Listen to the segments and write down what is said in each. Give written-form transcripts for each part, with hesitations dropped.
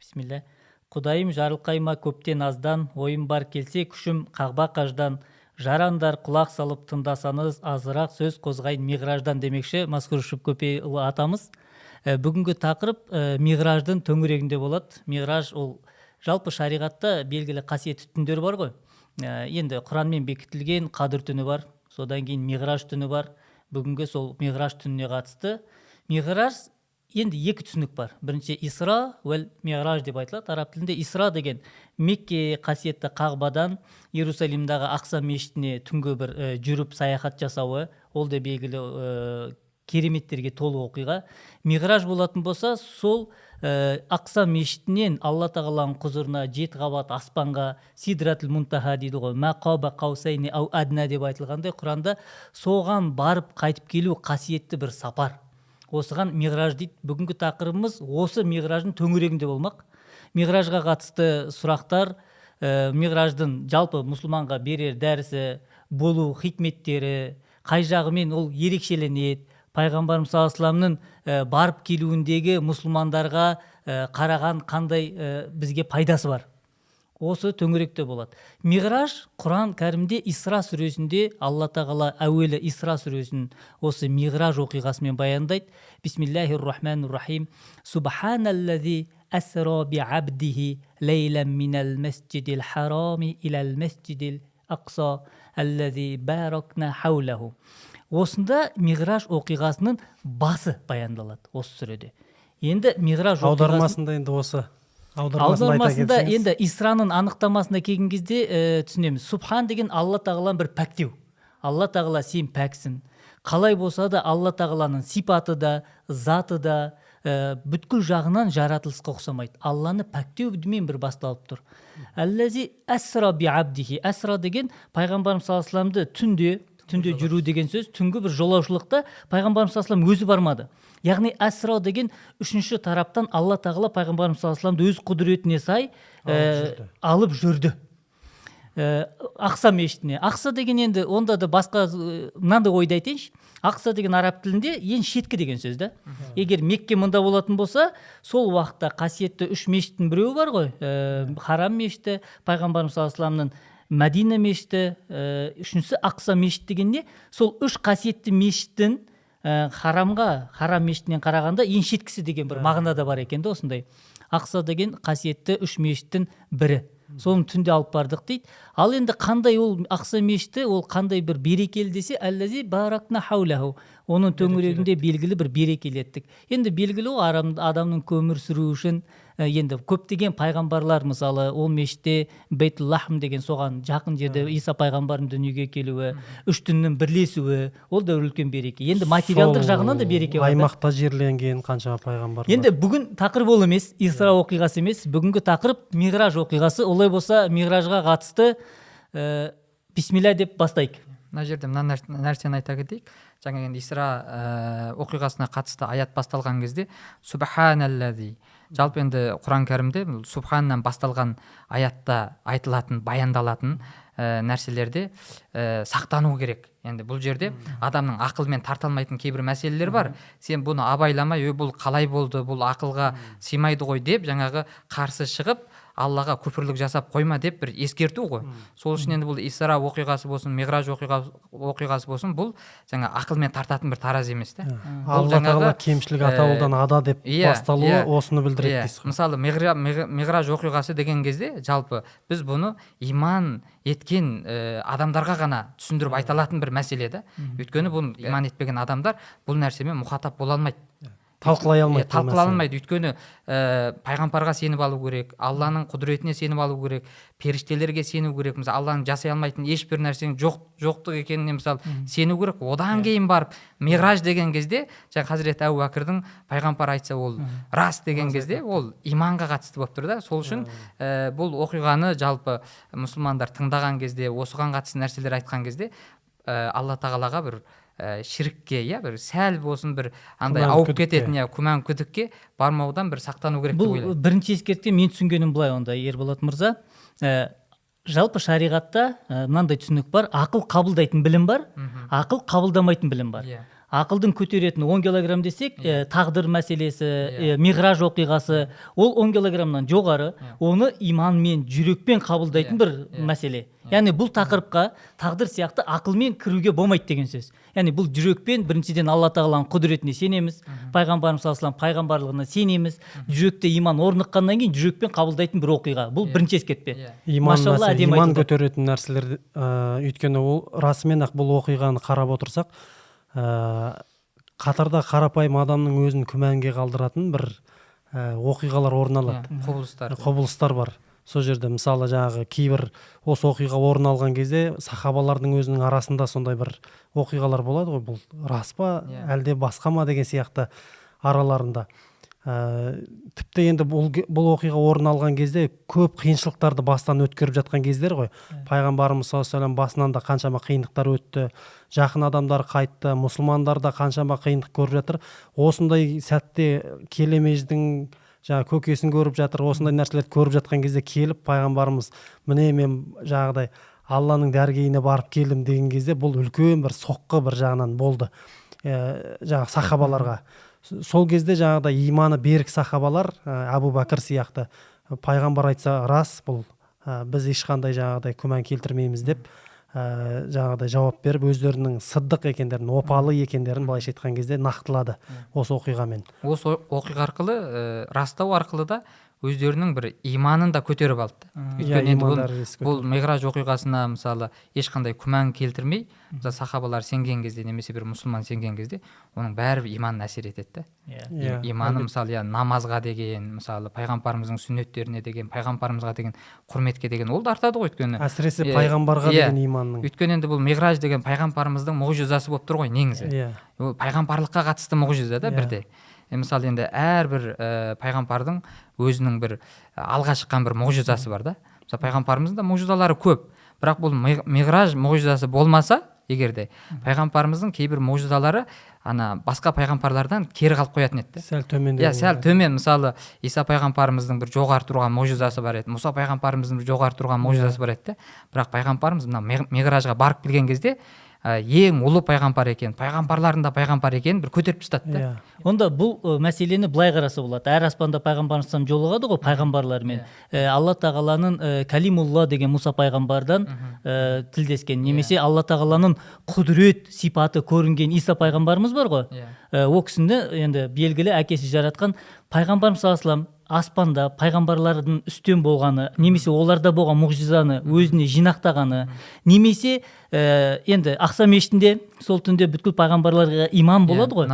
Бисмилля. Құдайым жарылқайма көптен аздан, ойым бар келсе күшім қағба қаждан, жарандар құлақ салып тыңдасаңыз, азырақ сөз қозғайын миғраждан демекші Мазкур Шүпкөпейұлы атамыз. Бүгінгі тақырып миғраждың төңірегінде болады. Миғраж ол жалпы шариғатта белгілі қасиетті түндер бар ғой. Енді Құранмен бекітілген қадір түні бар, содан кейін миғраж түні бар. Бүгінгі сол миғраж түніне қатысты. Миғраж енді екі түсінік бар. Бірінші Исра уәл Миғраж деп айтылады. Араб тілінде Исра деген Мекке қасиетті Қағбадан Иерусалимдағы Ақса мешітіне түнгі бір жүріп саяхат жасауы, ол да белгілі кереметтерге толы оқиға. Миғраж болатын болса, сол Ақса мешітінен Алла тағаланың құзырына 7 қабат аспанға Сидратул Мунтаха дейді ғой. Мақаба қаусайни ау адна деп айтылғандай Құранда соған барып қайтып келу қасиетті бір сапар. Осыған миғраж дейді. Бүгінгі тақырыбымыз осы миғраждың төңірегінде болмақ. Миғражға қатысты сұрақтар, миғраждың жалпы мұсылманға берер дәрісі, болу хикметтері, қай жағымен ол ерекшеленеді, пайғамбарымыз саллаллаху алейхи вассаламның барып келуіндегі мұсылмандарға қараған қандай бізге пайдасы бар. Осы төңіректе болады. Миғраж Құран кәрімде Исра сүресінде Алла тағала әуелі Исра сүресін осы миғраж оқиғасымен баяндайды. Бисмиллахир-рахманир-рахим. Субханаллази асра би'абдихи лейлан минал масджидил харами илал масджидил ақса аллази баракна хаулаху. Осында миғраж оқиғасының басы баяндалады осы сүреде. Енді миғраж аудармасында енді осы аудармасында енді Исраның анықтамасына келген кезде түсінеміз. Субхан деген Алла тағаланы бір пәктеу. Алла тағала сен пәксің. Қалай болса да Алла тағаланың сипаты да, заты да бүткіл жағынан жаратылысқа ұқсамайды. Алланы пәктеумен бір басталып тұр. Аллази асра би абдихи. Асра деген пайғамбарымыз саллаллаху алейхи вассалам түнде жүру деген сөз. Түнгі бір жолаушылықта пайғамбарымыз саллаллаху алейхи вассалам өзі бармады. Яғни асра деген үшінші тараптан Алла тағала пайғамбарымыз саллаллаху алейхи вассаламды өз құдіретіне сай алып жүрді. Ақса мешітіне. Ақса деген енді онда да басқа мынандай ойды айтайыншы. Ақса деген араб тілінде ең шеткі деген сөз да. Егер Мекке мұнда болатын болса, сол уақытта қасиетті үш мешіттің біреуі бар ғой. Харам мешіті, пайғамбарымыз саллаллаху алейхи вассаламның Мәдина мешіті, үшіншісі Ақса мешіт деген не? Сол үш қасиетті мешіттің харам мешітінен қарағанда ең шеткісі деген бір мағынада бар екен де осындай. Ақса деген қасиетті үш мешіттің бірі. Соны түнде алып бардық дейді. Ал енді қандай ол Ақса мешіті, ол қандай бір берекелі десе, әллази баракна хаулаху. Оның төңірегінде белгілі бір берекелеттік. Енді белгілі адамның көмір сүру үшін енді көптеген пайғамбарлар мысалы ол мешітте Бейтул Лахм деген соған жақын жерде Иса пайғамбардың дүниеге келуі, үш діннің бірлесуі, ол да үлкен береке. Енді материалдық жағынан да береке бар. Аймақта жерленген қанша пайғамбар бар. Енді бүгін тақырып ол емес, Исра оқиғасы емес, бүгінгі тақырып миғраж оқиғасы. Олай болса миғражға қатысты бисмилля деп бастайық. Мына жерде мына нәрсені айта кетейік. Жаңа енді Исра оқиғасына қатысты аят басталған кезде Субханаллази. Жалпы енді Құран кәрімде Субханнан басталған аятта айтылатын, баяндалатын нәрселерде сақтану керек. Енді бұл жерде адамның ақылмен тарта алмайтын кейбір мәселелер бар. Сен бұны абайламай, бұл қалай болды, бұл ақылға сыймайды ғой деп жаңағы қарсы шығып Аллаға күпірлік жасап қойма деп бір ескерту ғой. Сол үшін енді бұл Исра оқиғасы болсын, Миғраж оқиғасы болсын, бұл жаңа ақылмен тартатын бір тараз емес та. Алла тағала кемшілік атаулыдан ада деп басталуы осыны білдіреді дейсіз. Мысалы Миғраж оқиғасы деген кезде жалпы біз бұны иман еткен адамдарға ғана түсіндіріп айта алатын бір мәселе да. Өйткені бұл иман етпеген адамдар бұл нәрсемен мұхатап бола алмайды. Талқылай алмайды. Өйткені пайғамбарға сеніп алу керек, Алланың құдіретіне сеніп алу керек, періштелерге сену керек. Мысалы Алланың жасай алмайтын ешбір нәрсенің жоқтық екеніне мысалы сену керек. Одан кейін барып миғраж деген кезде, жаңа Хазірет Әбу Бәкірдің пайғамбар айтса ол рас деген кезде ол иманға қатысты болып тұр да. Сол үшін бұл оқиғаны жалпы мұсылмандар тыңдаған кезде, осыған қатысты нәрселер айтқан кезде Алла тағалаға бір ширкке, бір сәл болсын бір андай ауып кететін күмән күдікке бармаудан бір сақтану керек деп ойлаймын. Бұл бірінші ескерткен мен түсінгенім былай онда, Ерболат мырза. Жалпы шариғатта мынандай түсінік бар, ақыл қабылдайтын білім бар, ақыл қабылдамайтын білім бар. акылдын көтөретін 10 килограмм десек, тағдыр мәселесі, миғраж оқиғасы, ол 10 килограммнан жоғары, оны иманмен, жүрекпен қабылдайтын бір мәселе. Яғни бұл тақырыпқа тағдыр сияқты ақылмен кіруге болмайды деген сөз. Яғни бұл жүрекпен біріншіден Алла тағаланың құдіретіне сенеміз, пайғамбарымыз саллаллаху алейхи пайғамбарлығына сенеміз, жүректе иман орныққаннан кейін жүрекпен қабылдайтын бір оқиға. Бұл бірінші ескертпе. Иман көтеретін нәрселер, өйткені ол расымен ақ бұл оқиғаны қарап отырсақ, қатарда қарапайым адамның өзін күмәнге қалдыратын бір оқиғалар орын алады. Құбылыстар бар. Сол жерде мысалы жаңағы кейбір осы оқиға орын алған кезде сахабалардың өзінің арасында сондай бір оқиғалар болады ғой, бұл рас па, әлде басқа ма деген сияқты араларында. Тіпті енді бұл оқиға орын алған кезде көп қиыншылықтарды бастан өткеріп жатқан кездер ғой. Пайғамбарымыз саллаллаху алейхи вассалам басынан да қаншама қиындықтар өтті, жақын адамдар қайтты, мұсылмандар да қаншама қиындық көріп жатыр. Осындай сәтте келемеждің көкесін көріп жатыр, осындай нәрселерді көріп жатқан кезде келіп пайғамбарымыз міне мен жаңағыдай Алланың дәргейіне барып келдім деген кезде бұл үлкен бір соққы бір жағынан болды жаңағы сахабаларға. Сол кезде жаңағыдай иманы берік сахабалар, Абу Бәкір сияқты, пайғамбар айтса рас, бұл біз ешқандай жаңағыдай күмән келтірмейміз деп жаңағыдай жауап беріп, өздерінің сыдық екендерін, опалы екендерін былайша айтқан кезде нақтылады осы оқиғамен. Осы оқиға арқылы, растау арқылы да өздерінің бір иманын да көтеріп алды. Өйткені бұл миғраж оқиғасына мысалы ешқандай күмән келтірмей, сахабалар сенген кезде немесе бір мұсылман сенген кезде оның бәрі иманын әсер етеді. Иманы мысалы намазға деген, мысалы пайғамбарымыздың сүннеттеріне деген, пайғамбарымызға деген құрметке деген ол да артады ғой. Өйткені әсіресе пайғамбарға деген иманның. Өйткені енді бұл миғраж деген пайғамбарымыздың мұғжизасы болып тұр ғой негізі. Ол пайғамбарлыққа қатысты мұғжиза да бірде. Мысалы енді әрбір пайғамбардың өзінің бір алға шыққан бір мұғжизасы бар да. Мысалы пайғамбарымыздың да мұғжизалары көп, бірақ бұл миғраж мұғжизасы болмаса, егерде пайғамбарымыздың кейбір мұғжизалары басқа пайғамбарлардан кері қалып қоятын еді. Сәл төмен. Сәл төмен. Мысалы Иса пайғамбарымыздың бір жоғары тұрған мұғжизасы бар еді, Мұса пайғамбарымыздың бір жоғары тұрған мұғжизасы бар еді. Бірақ пайғамбарымыз мына миғражға барып келген кезде ең ұлы пайғамбар екен, пайғамбарлардың да пайғамбар екен бір көтеріп тастады. Онда бұл мәселені былай қараса болады. Әр аспанда пайғамбарымыз жолығады ғой пайғамбарлармен. Алла тағаланың Калимулла деген Мұса пайғамбардан тілдескен, немесе Алла тағаланың құдірет сипаты көрінген Иса пайғамбарымыз бар ғой. Ол кісіні енді белгілі әкесі жаратқан пайғамбарымыз саллаллаху алейхи вассалам аспанда пайғамбарлардың үстем болғаны, немесе оларда болған мұғжизаны өзіне жинақтағаны, немесе енді Ақса мешітінде сол түнде бүткіл пайғамбарларға имам болады ғой.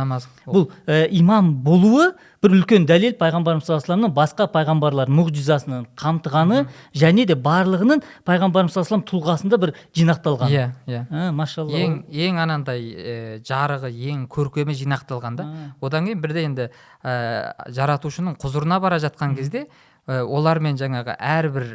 Бұл имам болуы бір үлкен дәлел пайғамбарымыз саллаллаху алейхи вассаламның басқа пайғамбарлар мұғжизасын қамтығаны, және де барлығының пайғамбарымыз саллаллаху алейхи вассалам тұлғасында бір жинақталған. Машалла. Ең анандай жарығы, ең көркемі жинақталған да. Одан кейін бірде енді жаратушының құзырына бара жатқан кезде олармен жаңағы әрбір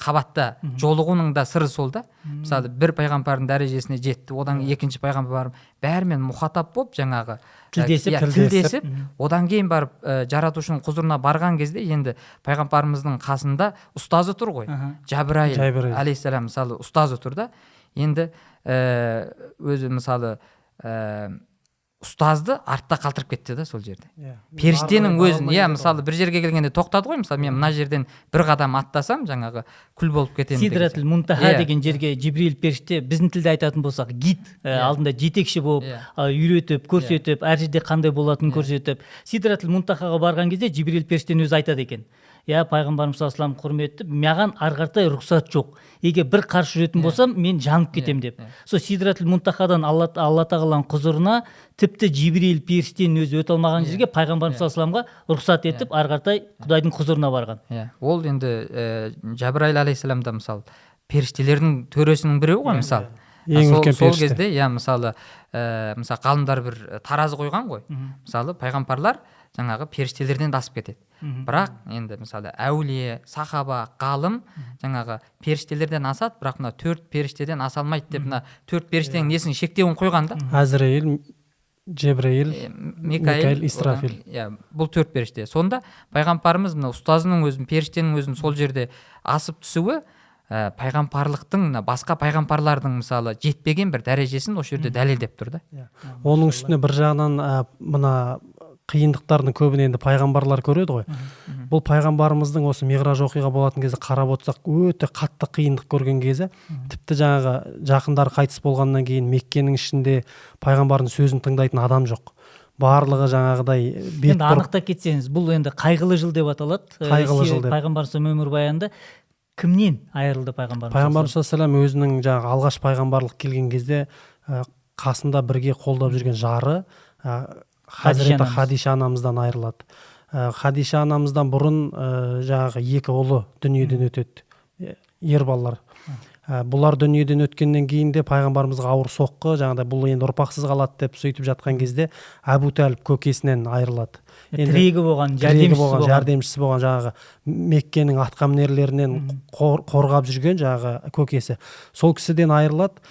қабатта жолығуның да сыры сол да. Мысалы бір пайғамбардың дәрежесіне жетті, одан екінші пайғамбар бәрімен мұхатап болып жаңағы тілдесіп, одан кейін барып жаратушының құзырына барған кезде енді пайғамбарымыздың қасында ұстазы тұр ғой, Жабраил алейхиссалам мысалы ұстазы тұр да. Енді өзі мысалы ұстазды артта қалтырып кетті да сол жерде. Періштенің өзін, мысалы бір жерге келгенде тоқтады ғой, мысалы мен мына жерден бір қадам аттасам, жаңағы күл болып кетемін. Сидратул Мунтаха деген жерге Жибрил періште, біздің тілде айтатын болсақ, гид, алдында жетекші болып, үйретіп, көрсетіп, әр жерде қандай болатынын көрсетіп, Сидратул Мунтахаға барған кезде Жибрил періштен өзі айтады екен. Пайғамбарымыз саллаллаху алейхи вассалам құрметті, маған арғартай рұқсат жоқ. Егер бір қарсы жүретін болсам, мен жанып кетем деп. Сол Сидратул Мунтахадан Алла тағаланың құзырына тіпті Жибрил періштенің өзі өте алмаған жерге пайғамбарымыз саллаллаху алейхи вассаламға рұқсат етіп, арғартай Құдайдың құзырына барған. Ол енді Жабраил алейхиссалам да мысалы періштелердің төресінің біреуі ғой мысалы. Сол кезде мысалы ғалымдар бір таразы қойған ғой. Мысалы пайғамбарлар жаңағы періштелерден асып кетеді. Бірақ енді мысалы әулие, сахаба, ғалым жаңағы періштелерден асады, бірақ мына 4 періштеден аса алмайды деп мына 4 періштенің несін шектеуін қойған да. Әзраил, Жебраил, Микаил, Исрафил. Бұл 4 періште. Сонда пайғамбарымыз мына ұстазының өзін, періштенің өзін сол жерде асып түсуі пайғамбарлықтың басқа пайғамбарлардың мысалы жетпеген бір дәрежесін осы жерде дәлелдеп тұр да. Оның үстіне бір жағынан мына қиындықтардың көбін енді пайғамбарлар көреді ғой. Бұл пайғамбарымыздың осы миғраж оқиға болатын кезде қарап отырсақ, өте қатты қиындық көрген кезі, тіпті жаңағы жақындары қайтыс болғаннан кейін Меккенің ішінде пайғамбардың сөзін тыңдайтын адам жоқ. Барлығы жаңағыдай бет енді анықтап кетсеңіз, бұл енді қайғылы жыл деп аталады. Қайғылы жыл деп. Пайғамбарымыздың өмірбаянында кімнен айырылды пайғамбарымыз? Пайғамбарымыз саллаллаху алейхи өзінің жаңағы алғаш пайғамбарлық келген кезде қасында бірге қолдап жүрген жары Хазіреті Хадиша анамыздан айырылады. Хадиша анамыздан бұрын жаңағы екі ұлы дүниеден өтеді, ер балалар. Бұлар дүниеден өткеннен кейін де пайғамбарымызға ауыр соққы, жаңағыдай бұл енді ұрпақсыз қалады деп сөйтіп жатқан кезде Әбу Талиб көкесінен айырылады. Тірегі болған, жәрдемшісі болған жаңағы Меккенің атқамінерлерінен қорғап жүрген жаңағы көкесі. Сол кісіден айырылады.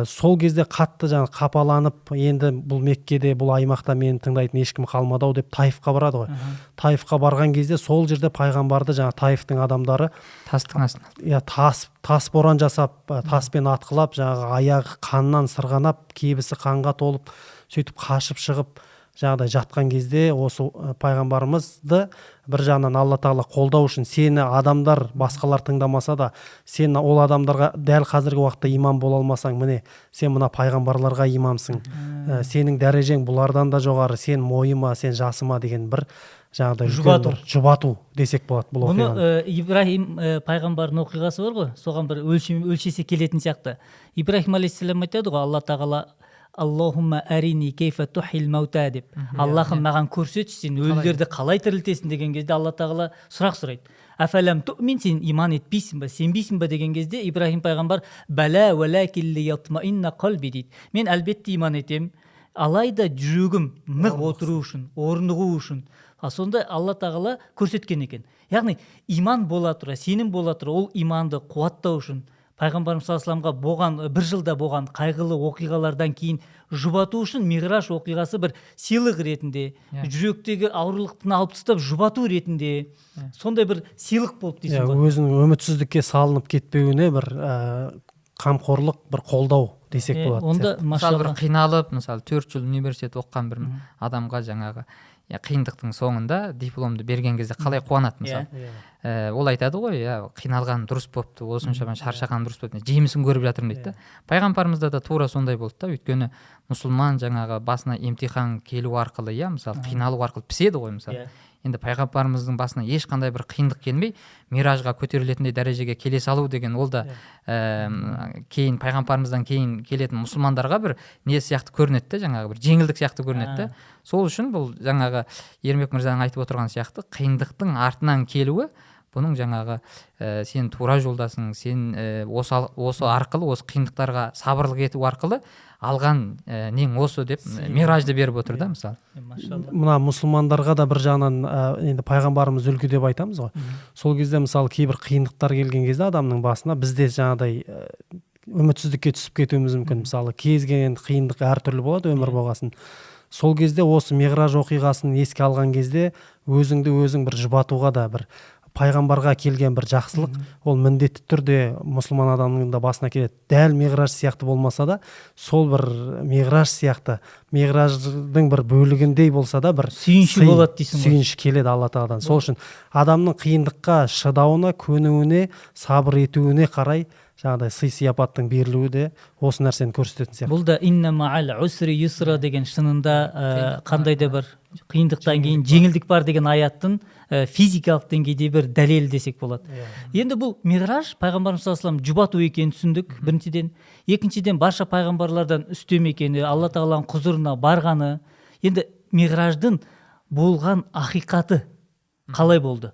Сол кезде қатты жаңағы қапаланып, енді бұл Меккеде, бұл аймақта мені тыңдайтын ешкім қалмады ау деп Таифқа барады ғой. Таифқа барған кезде сол жерде пайғамбарды жаңағы Таифтың адамдары тастың астына тас боран жасап, таспен атқылап, жаңағы аяғы қаннан сырғанап, кебісі қанға толып, сөйтіп қашып шығып жаңағыдай жатқан кезде осы пайғамбарымызды бір жағынан Алла тағала қолдау үшін, сені адамдар басқалар тыңдамаса да, сен ол адамдарға дәл қазіргі уақытта имам бола алмасаң, міне сен мына пайғамбарларға имамсың, сенің дәрежең бұлардан да жоғары, сен мойыма, сен жасыма деген бір жаңағыдай жұбату десек болады бұл оқиғаны. Бұны Ибрахим пайғамбардың оқиғасы бар ғой, соған бір өлшесе келетін сияқты. Ибрахим алейхиссалам айтады ғой, Алла тағала Аллахумма арини кейфа тухил маута деп. Аллахым маған көрсетші, сен өлілерді қалай тірілтесің деген кезде Алла тағала сұрақ сұрайды. Афалам туъмин, сен иман етпейсің ба, сенбейсің ба деген кезде Ибрахим пайғамбар бәлә вәләкин лиятмаинна қалби дейді. Мен әлбетте иман етем, алайда жүрегім нық отыру үшін, орнығу үшін. Сонда Алла тағала көрсеткен екен. Яғни иман бола тұра, сенім бола тұра, ол иманды қуаттау үшін Пайғамбарымыз саллаллаху алейхи болған бір жылда болған қайғылы оқиғалардан кейін жұбату үшін миғраж оқиғасы бір сыйлық ретінде, жүректегі ауырлықтың алып тастап жұбату ретінде сондай бір сыйлық болып дейсің ғой. Өзінің үмітсіздікке салынып кетпеуіне бір қамқорлық, бір қолдау десек болады. Онда мысалы бір қиналып, мысалы 4 жыл университет оқыған бір адамға жаңағы қиындықтың соңында дипломды берген кезде қалай қуанады мысалы. Ол айтады ғой, қиналған дұрыс болыпты, осыншама шаршаған дұрыс болыпты, жемісін көріп жатырмын дейді. Пайғамбарымызда да тура сондай болды да, өйткені мұсылман жаңағы басына емтихан келу арқылы, мысалы қиналу арқылы піседі ғой мысалы. Енді пайғамбарымыздың басына ешқандай бір қиындық келмей миражға көтерілетіндей дәрежеге келе салу деген, ол да кейін пайғамбарымыздан кейін келетін мұсылмандарға бір не сияқты көрінеді, жаңағы бір жеңілдік сияқты көрінеді. Сол үшін бұл жаңағы Ермек мырзаның айтып отырған сияқты қиындықтың артынан келуі, бұның жаңағы сен тура жолдасың, сен осы арқылы, осы қиындықтарға сабырлық ету арқылы алған нең осы деп миражды беріп отыр да мысалы. Мына мұсылмандарға да бір жағынан енді пайғамбарымыз үлгі деп айтамыз ғой. Сол кезде мысалы кейбір қиындықтар келген кезде адамның басына бізде жаңағыдай үмітсіздікке түсіп кетуіміз мүмкін. Мысалы кез келген қиындық әртүрлі болады өмір болғасын. Сол кезде осы миғраж оқиғасын еске алған кезде өзіңді өзің бір жұбатуға да бір пайғамбарға келген бір жақсылық, ол міндетті түрде мұсылман адамның да басына келеді. Дәл миғраж сияқты болмаса да, сол бір миғраж сияқты, миғраждың бір бөлігіндей болса да бір сүйінші болады дейсің ғой. Сүйінші келеді Алла тағаладан. Сол үшін адамның қиындыққа шыдауына, көнуіне, сабыр етуіне қарай жаңағыдай сый сияпаттың берілуі де осы нәрсені көрсететін сияқты. Бұл да инна ма'ал усри юсра деген шынында қандай да бір қиындықтан кейін жеңілдік бар деген аяттың физикалық деңгейде бір дәлел десек болады. Енді бұл миғраж пайғамбарымыз саллаллаху алейхи вассалам жұбату екенін түсіндік, біріншіден. Екіншіден барша пайғамбарлардан үстем екені, Алла тағаланың құзырына барғаны. Енді миғраждың болған ақиқаты қалай болды?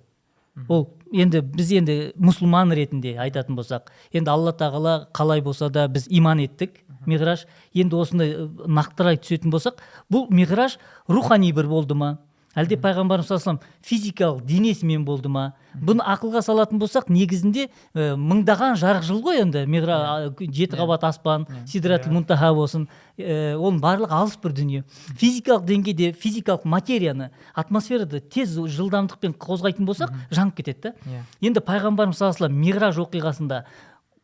Ол енді біз енді мұсылман ретінде айтатын болсақ, енді Алла тағала қалай болса да біз иман еттік. Миғраж енді осындай нақтырақ түсетін болсақ, бұл миғраж рухани бір болды ма, әлде пайғамбарымыз саллаллаху алейхи вассалам физикалық денесімен болды ма? Бұны ақылға салатын болсақ, негізінде мыңдаған жарық жыл ғой енді, 7 қабат аспан, Сидратул Мунтаха болсын, оның барлығы алыс бір дүние. Физикалық деңгейде физикалық материяны атмосферада тез жылдамдықпен қозғайтын болсақ, жанып кетеді. Енді пайғамбарымыз саллаллаху алейхи вассалам Миғраж оқиғасында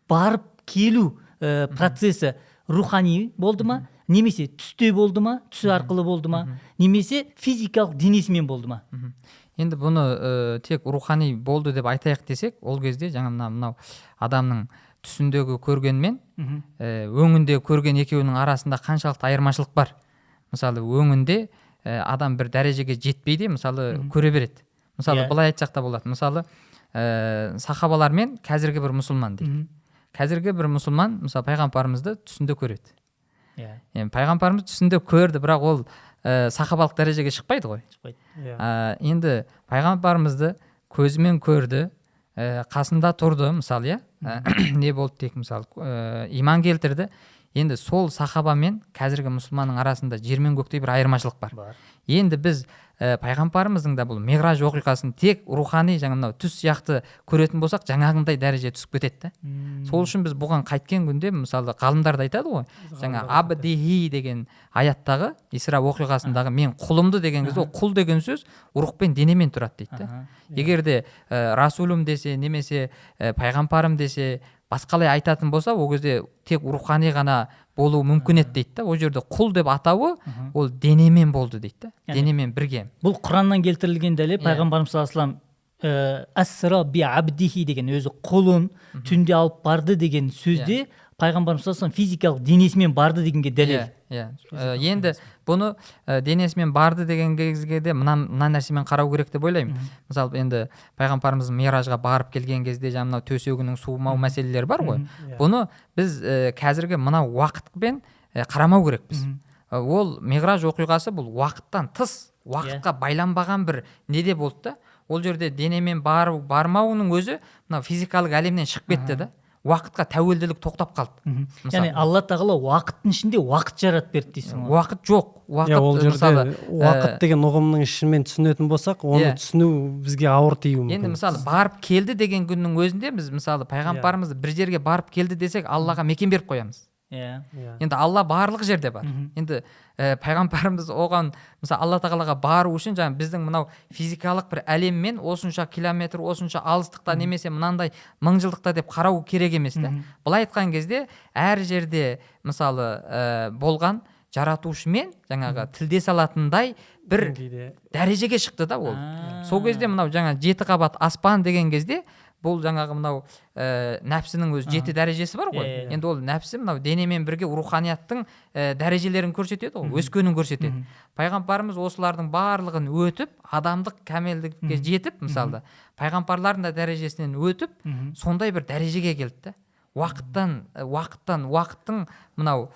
барып келу процесі рухани болды ма, немесе түсте болды ма, түс арқылы болды ма, немесе физикалық денесімен болды ма? Енді бұны тек рухани болды деп айтайық десек, ол кезде жаңа мынау адамның түсіндегі көргенмен өңінде көрген екеуінің арасында қаншалықты айырмашылық бар. Мысалы өңінде адам бір дәрежеге жетпейді, мысалы көре береді. Мысалы былай айтсақ та болады. Мысалы сахабалар мен қазіргі бір мұсылман дейді. Қазіргі бір мұсылман мысалы пайғамбарымызды түсінде көреді. Пайғамбарымыз түсінде көрді, бірақ ол сахабалық дәрежеге шықпайды ғой. Енді пайғамбарымызды көзімен көрді, қасында тұрды, мысалы, не болды тек мысалы, иман келтірді. Енді сол сахаба мен қазіргі мұсылманның арасында жер мен көктей бір айырмашылық бар. Енді біз пайғамбарымыздың да бұл Миғраж оқиғасын тек рухани жаңағы түс сияқты көретін болсақ, жаңағындай дәреже түсіп кетеді. Сол үшін біз бұған қайткен күнде мысалы ғалымдар да айтады ғой, жаңа абдихи деген аяттағы Исра оқиғасындағы мен құлымды деген кезде, ол құл деген сөз рух пен денемен тұрады дейді. Егер де расулым десе, немесе пайғамбарым десе, басқалай айтатын болса, ол кезде тек рухани ғана болуы мүмкін еді дейді. Ол жерде құл деп атауы ол денемен болды дейді. Денемен бірге. Бұл Құраннан келтірілген дәлел. Пайғамбарымыз саллаллаху алейхи вассалам асра би абдихи деген өзі құлын түнде алып барды деген сөзде пайғамбарымыз саллаллаху алейхи вассалам физикалық денесімен барды дегенге дәлел. Енді бұны денесімен барды деген кезге де мына нәрсемен қарау керек деп ойлаймын. Мысалы, енді пайғамбарымыз Миражға барып келген кезде жаңағы төсегінің суымау мәселелері бар ғой. Бұны біз қазіргі мына уақытпен қарамау керекпіз. Ол Миғраж оқиғасы бұл уақыттан тыс, уақытқа байланбаған бір неде болды да. Ол жерде денемен бармауының өзі мына физикалық әлемнен шығып кетті да. Уақытқа тәуелділік тоқтап қалды. Яғни Алла тағала уақыттың ішінде уақыт жаратып берді дейсің ғой. Уақыт жоқ. Ол жерде уақыт деген ұғымның ішімен түсінетін болсақ, оны түсіну бізге ауыр тиюі мүмкін. Енді мысалы барып келді деген күннің өзінде біз мысалы пайғамбарымыз бір жерге барып келді десек, Аллаға мекен беріп қоямыз. Енді Алла барлық жерде бар. Енді пайғамбарымыз оған мысалы Алла тағалаға бару үшін жаңа біздің мынау физикалық бір әлеммен осынша километр, осынша алыстықта немесе мынандай мыңжылдықта деп қарау керек емес та. Былай айтқан кезде әр жерде мысалы болған жаратушымен жаңағы тілдес алатындай бір дәрежеге шықты да ол. Сол кезде мынау жаңа 7 қабат аспан деген кезде бұл жаңағы мынау нәпсінің өз 7 дәрежесі бар ғой. Енді ол нәпсі мынау денемен бірге руханияттың дәрежелерін көрсетеді ғой, өскенін көрсетеді. Пайғамбарымыз осылардың барлығын өтіп, адамдық кәмелдікке жетіп, мысалы, пайғамбарлардың да дәрежесінен өтіп, сондай бір дәрежеге келді. Уақыттың мынау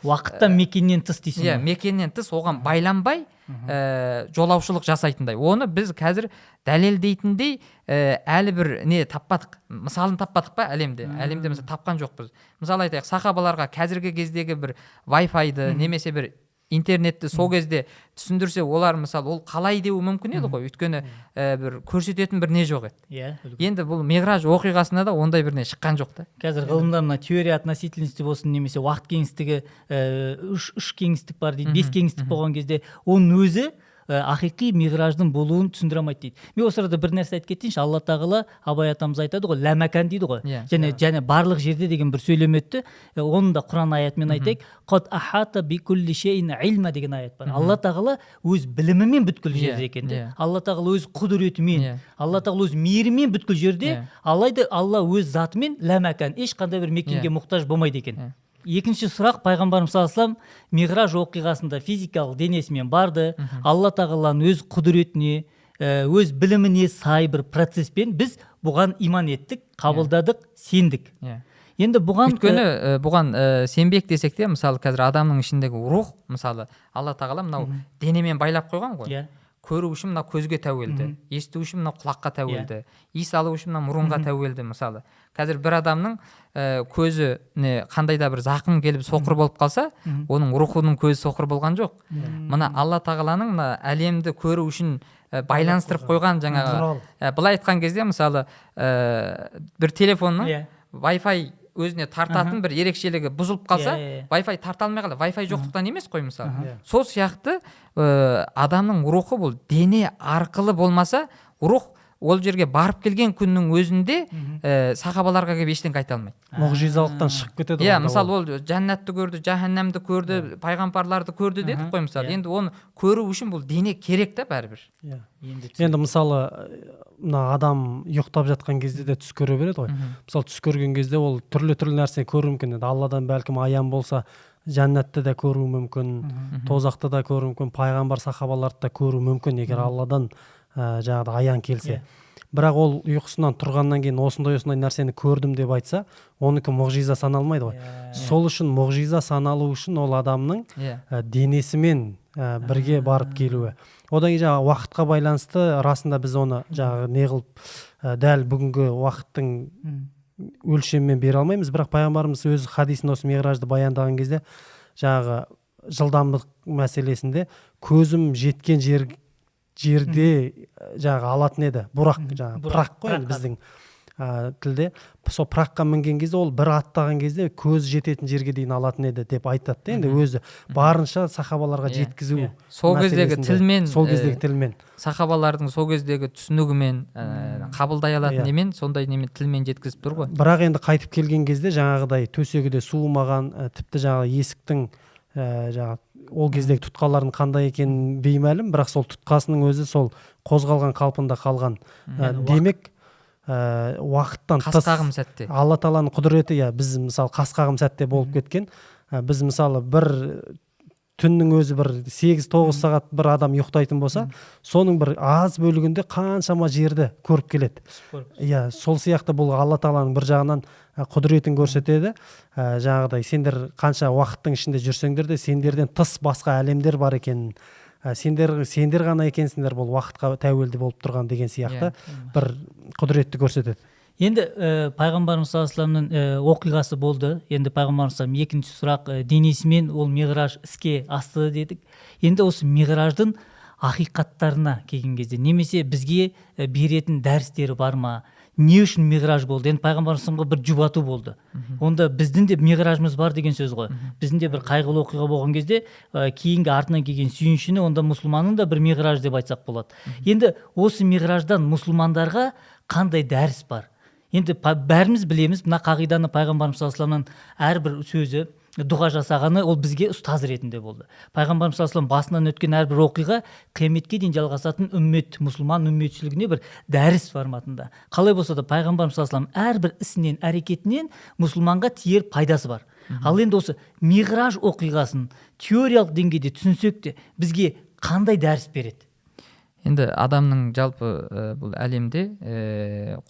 мекеннен тыс дейсің ғой. Мекеннен тыс, оған байланбай жолаушылық жасайтындай. Оны біз қазір дәлелдейтіндей әлі бір не таппадық, мысалын таппадық па әлемде мысалы тапқан жоқпыз. Мысалы айтайық, сахабаларға қазіргі кездегі бір Wi-Fi-ды немесе бір интернетті сол кезде түсіндірсе, олар мысалы ол қалай деуі мүмкін еді ғой, өйткені бір көрсететін бір не жоқ еді. Енді бұл Миғраж оқиғасында да ондай бір не шыққан жоқ та. Қазір ғылымда мына теория относительности болсын, немесе уақыт кеңістігі 3 кеңістік бар дейді, 5 кеңістік болған кезде оның өзі ақиқи Миғраждың болуын түсіндіре алмайды дейді. Мен осы арада бір нәрсе айтып кетейінші. Алла тағала, Абай атамыз айтады ғой, ләмәкан дейді ғой. Және барлық жерде деген бір сөйлем өтті. Оның да Құран аятымен айтайық. Қад ахата би кулли шейин илма деген аят бар. Алла тағала өз білімімен бүткіл жерде екен. Алла тағала өз құдіретімен, Алла тағала өз мейірімен бүткіл жерде. Алайда Алла өз затымен ләмәкан, ешқандай бір мекенге мұқтаж болмайды екен. Екінші сұрақ, пайғамбарымыз саллаллаху алейхи вассалам Миғраж оқиғасында физикалық денесімен барды. Алла тағаланың өз құдіретіне, өз біліміне сай бір процеспен біз бұған иман еттік, қабылдадық, сендік. Енді өйткені бұған сенбек десек те, мысалы қазір адамның ішіндегі рух, мысалы Алла тағала мынау денемен байлап қойған ғой. көру үшін мына көзге тәуелді, есту үшін мына құлаққа тәуелді, иіс алу үшін мына мұрынға тәуелді. Мысалы қазір бір адамның көзіне қандай да бір зақым келіп соқыр болып қалса, оның рухының көзі соқыр болған жоқ. Мына Алла тағаланың мына әлемді көру үшін байланыстырып қойған жаңағы былай айтқан кезде мысалы бір телефонның Wi-Fi өзіне тартатын бір ерекшелігі бұзылып қалса, Wi-Fi тарта алмай қалады. Wi-Fi жоқтықтан емес қой мысалы. Сол сияқты адамның рухы бұл дене арқылы болмаса, рух ол жерге барып келген күннің өзінде сахабаларға келіп ештеңе айта алмайды. Мұғжизалықтан шығып кетеді. Иә, мысалы ол жәннатты көрді, жаһаннамды көрді, пайғамбарларды көрді дедік қой мысалы. Енді оны көру үшін бұл дене керек та бәрібір. Енді мысалы мына адам ұйықтап жатқан кезде де түс көре береді ғой. Мысалы түс көрген кезде ол түрлі нәрсе көруі мүмкін. Алладан бәлкім аян болса, жәннатты да көруі мүмкін, тозақты да көруі мүмкін, пайғамбар сахабаларды да көруі мүмкін, егер Алладан жаңағыда аян келсе. Бірақ ол ұйқысынан тұрғаннан кейін осындай нәрсені көрдім деп айтса, оныкі мұғжиза саналмайды ғой. Сол үшін мұғжиза саналу үшін ол адамның денесімен бірге барып келуі. Одан кейін жаңағы уақытқа байланысты расында біз оны жаңағы не қылып дәл бүгінгі уақыттың өлшеммен бере алмаймыз. Бірақ пайғамбарымыз өз хадисінде осы миғражды баяндаған кезде жаңағы жылдамдық мәселесінде көзім жеткен жерде жаңағы алатын еді. Бұрақ, жаңағы пырақ қой біздің тілде. Сол пыраққа мінген кезде ол бір аттаған кезде көз жететін жерге дейін алатын еді деп айтады. Енді өзі барынша сахабаларға жеткізу. Сол кездегі тілмен, сахабалардың сол кездегі түсінігімен, қабылдай алатын немен, сондай немен тілмен жеткізіп тұр ғой. Бірақ енді қайтып келген кезде жаңағыдай төсегі де суымаған, тіпті жаңағы есіктің жаңағы ол кездегі тұтқалардың қандай екенін беймәлім, бірақ сол тұтқасының өзі сол қозғалған қалпында қалған. Демек уақыттан тыс Алла тағаланың құдіреті, біз мысалы қас-қағым сәтте болып кеткен. Біз мысалы бір түннің өзі бір 8-9 сағат бір адам ұйықтайтын болса, соның бір аз бөлігінде қаншама жерді көріп келеді. Сол сияқты бұл Алла тағаланың бір жағынан құдіретін көрсетеді. Жаңағыдай сендер қанша уақыттың ішінде жүрсеңдер де сендерден тыс басқа әлемдер бар екенін, сендер ғана екенсіңдер бұл уақытқа тәуелді болып тұрған деген сияқты бір құдіретті көрсетеді. Енді пайғамбарымыз саллаллаху алейхи оқиғасы болды. Енді пайғамбарымыз екінші сұрақ, денесімен ол миғраж іске асты дедік. Енді осы миғраждың ақиқаттарына келген кезде немесе бізге беретін дәрістері бар ма? Не үшін миғраж болды? Енді пайғамбарымызға бір жұбату болды. Онда біздің де миғражымыз бар деген сөз ғой. Біздің де бір қайғылы оқиға болған кезде кейінгі артынан келген сүйіншіні онда мұсылманның да бір миғраж деп айтсақ болады. Енді осы миғраждан мұсылмандарға қандай дәріс бар? Енді бәріміз білеміз, мына қағиданы пайғамбарымыз саллаллаху алейхи вассаламның әрбір сөзі, дұға жасағаны ол бізге ұстаз ретінде болды. Пайғамбарымыз саллаллаху алейхи вассалам басынан өткен әрбір оқиға қияметке дейін жалғасатын үммет, мұсылман үмметшілігіне бір дәріс форматында. Қалай болса да пайғамбарымыз саллаллаху алейхи вассалам әрбір ісінен, әрекетінен мұсылманға тиер пайдасы бар. Ал енді осы миғраж оқиғасын теориялық деңгейде түсінсек те бізге қандай дәріс береді? Енді адамның жалпы бұл әлемде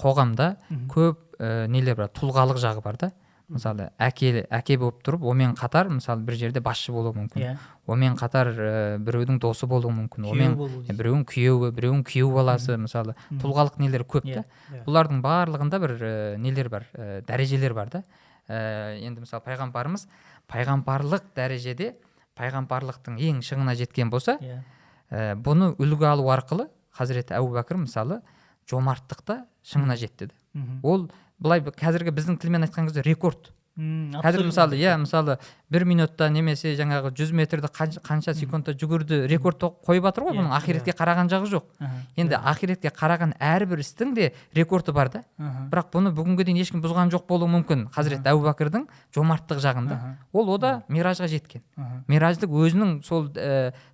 қоғамда көп нелер бар, тұлғалық жағы бар да. Мысалы әке болып тұрып, онымен қатар мысалы бір жерде басшы болуы мүмкін. Онымен қатар біреудің досы болуы мүмкін. Біреудің күйеуі, біреудің күйеу баласы, мысалы тұлғалық нелер көп та. Бұлардың барлығында бір нелер бар, дәрежелер бар да. Енді мысалы пайғамбарымыз пайғамбарлық дәрежеде пайғамбарлықтың ең шыңына жеткен болса, бұны үлгі алу арқылы Хазіреті Әбу Бәкір мысалы жомарттықта шыңына жетті. Ол былай қазіргі біздің тілмен айтқан кезде рекорд. Қазір мысалы 1 минутта немесе жаңағы 100 метрді қанша секундта жүгірді рекорд қойып жатыр ғой, бұның ақиретке қараған жағы жоқ. Енді ақиретке қараған әрбір істің де рекорды бар да. Бірақ бұны бүгінге дейін ешкім бұзған жоқ болуы мүмкін Хазіреті Әбу Бәкірдің жомарттық жағында. Ол ода миражға жеткен. Мираждық өзінің сол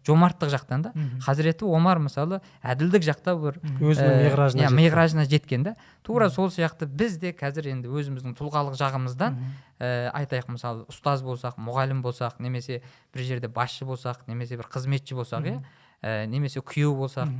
жомарттық жақтан да. Хазіреті Омар мысалы әділдік жақта бір өзінің миражына жеткен да. Тура сол сияқты біз де қазір енді өзіміздің тұлғалық жағымыздан айтайық, мысалы ұстаз болсақ, мұғалім болсақ, немесе бір жерде басшы болсақ, немесе бір қызметші болсақ, немесе күйеу болсақ,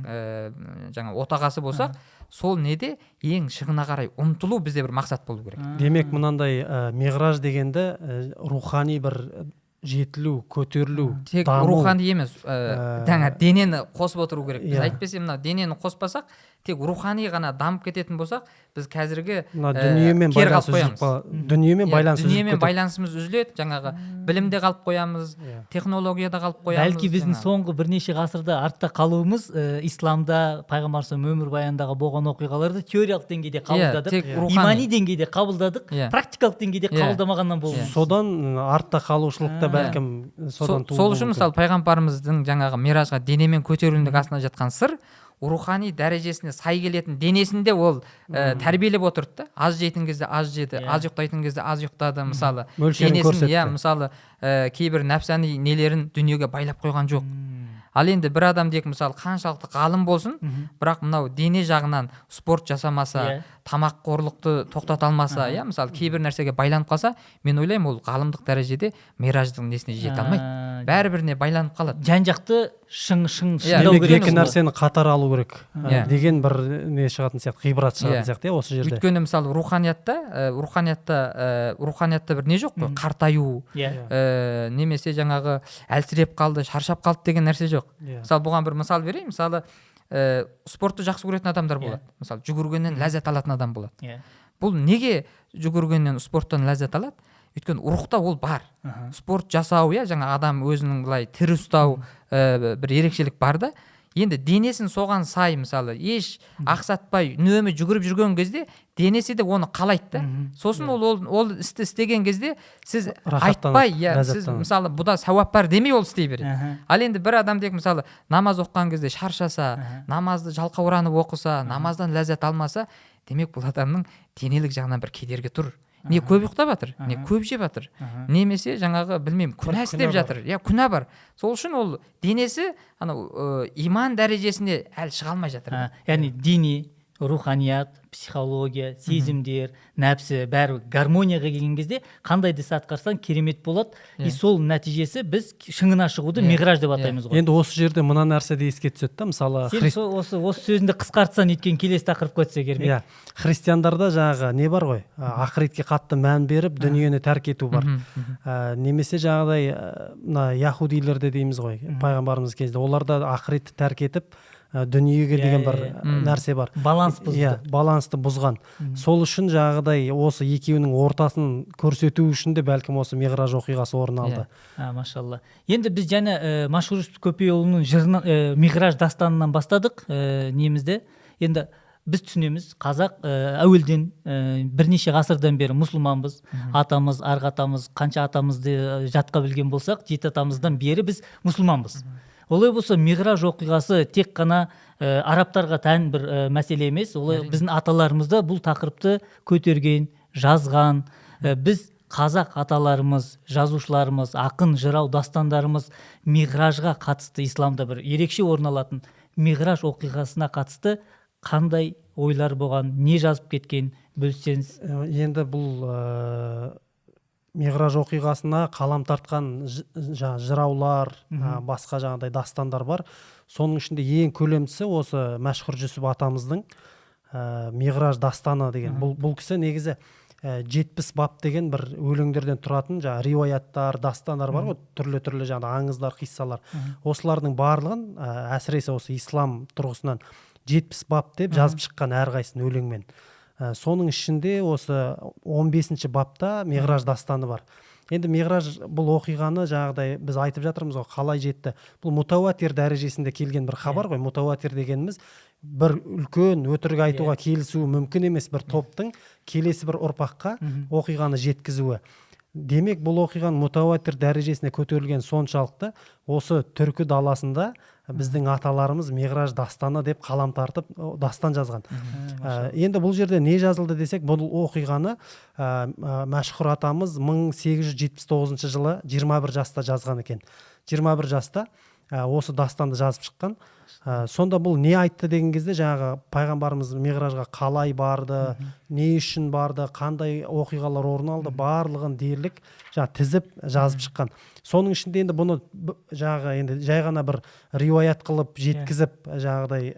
жаңа отағасы болсақ, сол неде ең шығына қарай ұмтылу бізде бір мақсат болу керек. Демек мынандай миғраж дегенді рухани бір жетілу, көтерілу, тек даму. рухани емес, жаңа денені қосып отыру керек. Біз Иә. әйтпесе мына денені қоспасақ, тек рухани ғана дамып кететін болсақ, біз қазіргі мына дүниемен кері байланыс қалып үзіліп қоямыз. дүниемен Иә, байланыс үзіліп дүниемен кетеді. байланысымыз үзіледі, жаңағы білімде қалып қоямыз, Иә. технологияда қалып қоямыз. Бәлки біздің жаңағы. соңғы бірнеше ғасырда артта қалуымыз исламда пайғамбарымыздың өмір баяндағы болған оқиғаларды теориялық деңгейде қабылдадық, тек рухани. имани деңгейде қабылдадық, Иә. практикалық деңгейде Иә. қабылдамағаннан болды. Содан артта қалушылықта бәлкім содан Сол үшін мысалы пайғамбарымыздың жаңағы миражға денемен көтерілуінің астына жатқан сыр, рухани дәрежесіне сай келетін денесінде ол тәрбиелеп отырды да. Аз жейтін кезде аз жеді, аз ұйықтайтын кезде аз ұйықтады, мысалы. Мөлшерін көрсетті. Иә, мысалы кейбір нәпсани нелерін дүниеге байлап қойған жоқ. Ал енді бір адам дейік, мысалы қаншалықты ғалым болсын, бірақ мынау дене жағынан спорт жасамаса, тамақ қорлықты тоқтата алмаса, иә, мысалы кейбір нәрсеге байланып қалса, мен ойлаймын ол ғалымдық дәрежеде мираждың несіне жете алмайды. Бәрібіріне байланып қалады. Жан-жақты шыңдау демек керек. екі нәрсені қатар алу керек Иә. деген бір не шығатын сияқты, ғибрат шығатын сияқты, иә, осы жерде. Өйткені мысалы руханиятта бір не жоқ қой, қартаю, немесе жаңағы әлсіреп қалды, шаршап қалды деген нәрсе жоқ. Мысалы бұған бір мысал берейін. Мысалы спортты жақсы көретін адамдар болады. Мысалы жүгіргеннен ләззат алатын адам болады. Бұл неге жүгіргеннен, спорттан ләззат алады? Өйткені рухта ол бар. Спорт жасау, иә, жаңа адам өзінің былай тірі ұстау бір ерекшелік бар да. Енді денесін соған сай, мысалы, еш ақсатпай үнемі жүгіріп жүрген кезде денесі де оны қалайды да. Сосын ол істі істеген кезде сіз айтпай, сіз мысалы бұда сауап бар демей ол істей береді. Ал енді бір адам дейік, мысалы, намаз оқыған кезде шаршаса, намазды жалқауранып оқыса, намаздан ләззат алмаса, демек бұл адамның денелік жағынан бір кедергі тұр. Не көп ұйықтап жатыр, не көп жеп жатыр, немесе жаңағы білмеймін күнә істеп жатыр, иә, күнә бар. Сол үшін ол денесі анау иман дәрежесіне әлі шыға алмай жатыр. Яғни дини, руханият, психология, сезімдер, нәпсі бәрі гармонияға келген кезде қандай іс атқарсаң керемет болады. И сол нәтижесі біз шыңына шығуды миғраж деп атаймыз ғой. Енді осы жерде мына нәрсе де еске түседі да, мысалы осы сөзіңді қысқартсаң, өйткені келесі тақырыпқа өтсе керемет. Иә, христиандарда жаңағы не бар ғой, ақыретке қатты мән беріп дүниені тәрк ету бар. Немесе жаңағыдай мына яһудилерде дейміз ғой, пайғамбарымыз кезінде оларда ақыретті тәрк етіп дүниеге деген бір нәрсе бар. Баланс бұзды. Иә, балансты бұзған. Сол үшін жаңағыдай осы екеуінің ортасын көрсету үшін де бәлкім осы миғраж оқиғасы орын алды. Машалла. Енді біз жаңа Машһүр Жүсіп Көпейұлының жырынан, миғраж дастанынан бастадық немізді. Енді біз түсінеміз, қазақ әуелден бірнеше ғасырдан бері мұсылманбыз. Атамыз, арғы атамыз, қанша атамызды жатқа білген болсақ, 7 атамыздан бері біз мұсылманбыз. Олай болса миғраж оқиғасы тек қана арабтарға тән бір мәселе емес. Олай біздің аталарымыз да бұл тақырыпты көтерген, жазған. Біз қазақ аталарымыз, жазушыларымыз, ақын, жырау, дастандарымыз миғражға қатысты исламда бір ерекше орын алатын миғраж оқиғасына қатысты қандай ойлар болған, не жазып кеткен, бөліссеңіз. Енді бұл миғраж оқиғасына қалам тартқан жыраулар, басқа жаңағыдай дастандар бар. Соның ішінде ең көлемдісі осы Машһүр Жүсіп атамыздың миғраж дастаны деген. Бұл кісі негізі 70 бап деген бір өлеңдерден тұратын риуаяттар, дастандар бар ғой, түрлі жаңағы аңыздар, қиссалар. Осылардың барлығын әсіресе осы ислам тұрғысынан 70 бап деп жазып шыққан әрқайсысын өлеңмен. Соның ішінде осы 15-ші бапта миғраж дастаны бар. Енді миғраж бұл оқиғаны жаңағыдай біз айтып жатырмыз ғой, қалай жетті. Бұл мутауатир дәрежесінде келген бір хабар ғой. Мутауатир дегеніміз бір үлкен өтірік айтуға келісуі мүмкін емес бір топтың келесі бір ұрпаққа оқиғаны жеткізуі. Демек бұл оқиғаның мутауатир дәрежесіне көтерілген соншалықты осы түркі даласында біздің аталарымыз миғраж дастаны деп қалам тартып дастан жазған. Енді бұл жерде не жазылды десек, бұл оқиғаны Машһүр атамыз 1879 жылы 21 жаста жазған екен. 21 жаста осы дастанды жазып шыққан. Сонда бұл не айтты деген кезде жаңағы пайғамбарымыз миғражға қалай барды, не үшін барды, қандай оқиғалар орын алды, барлығын дерлік тізіп жазып шыққан. Соның ішінде енді бұны енді жай ғана бір риуаят қылып жеткізіп жаңағыдай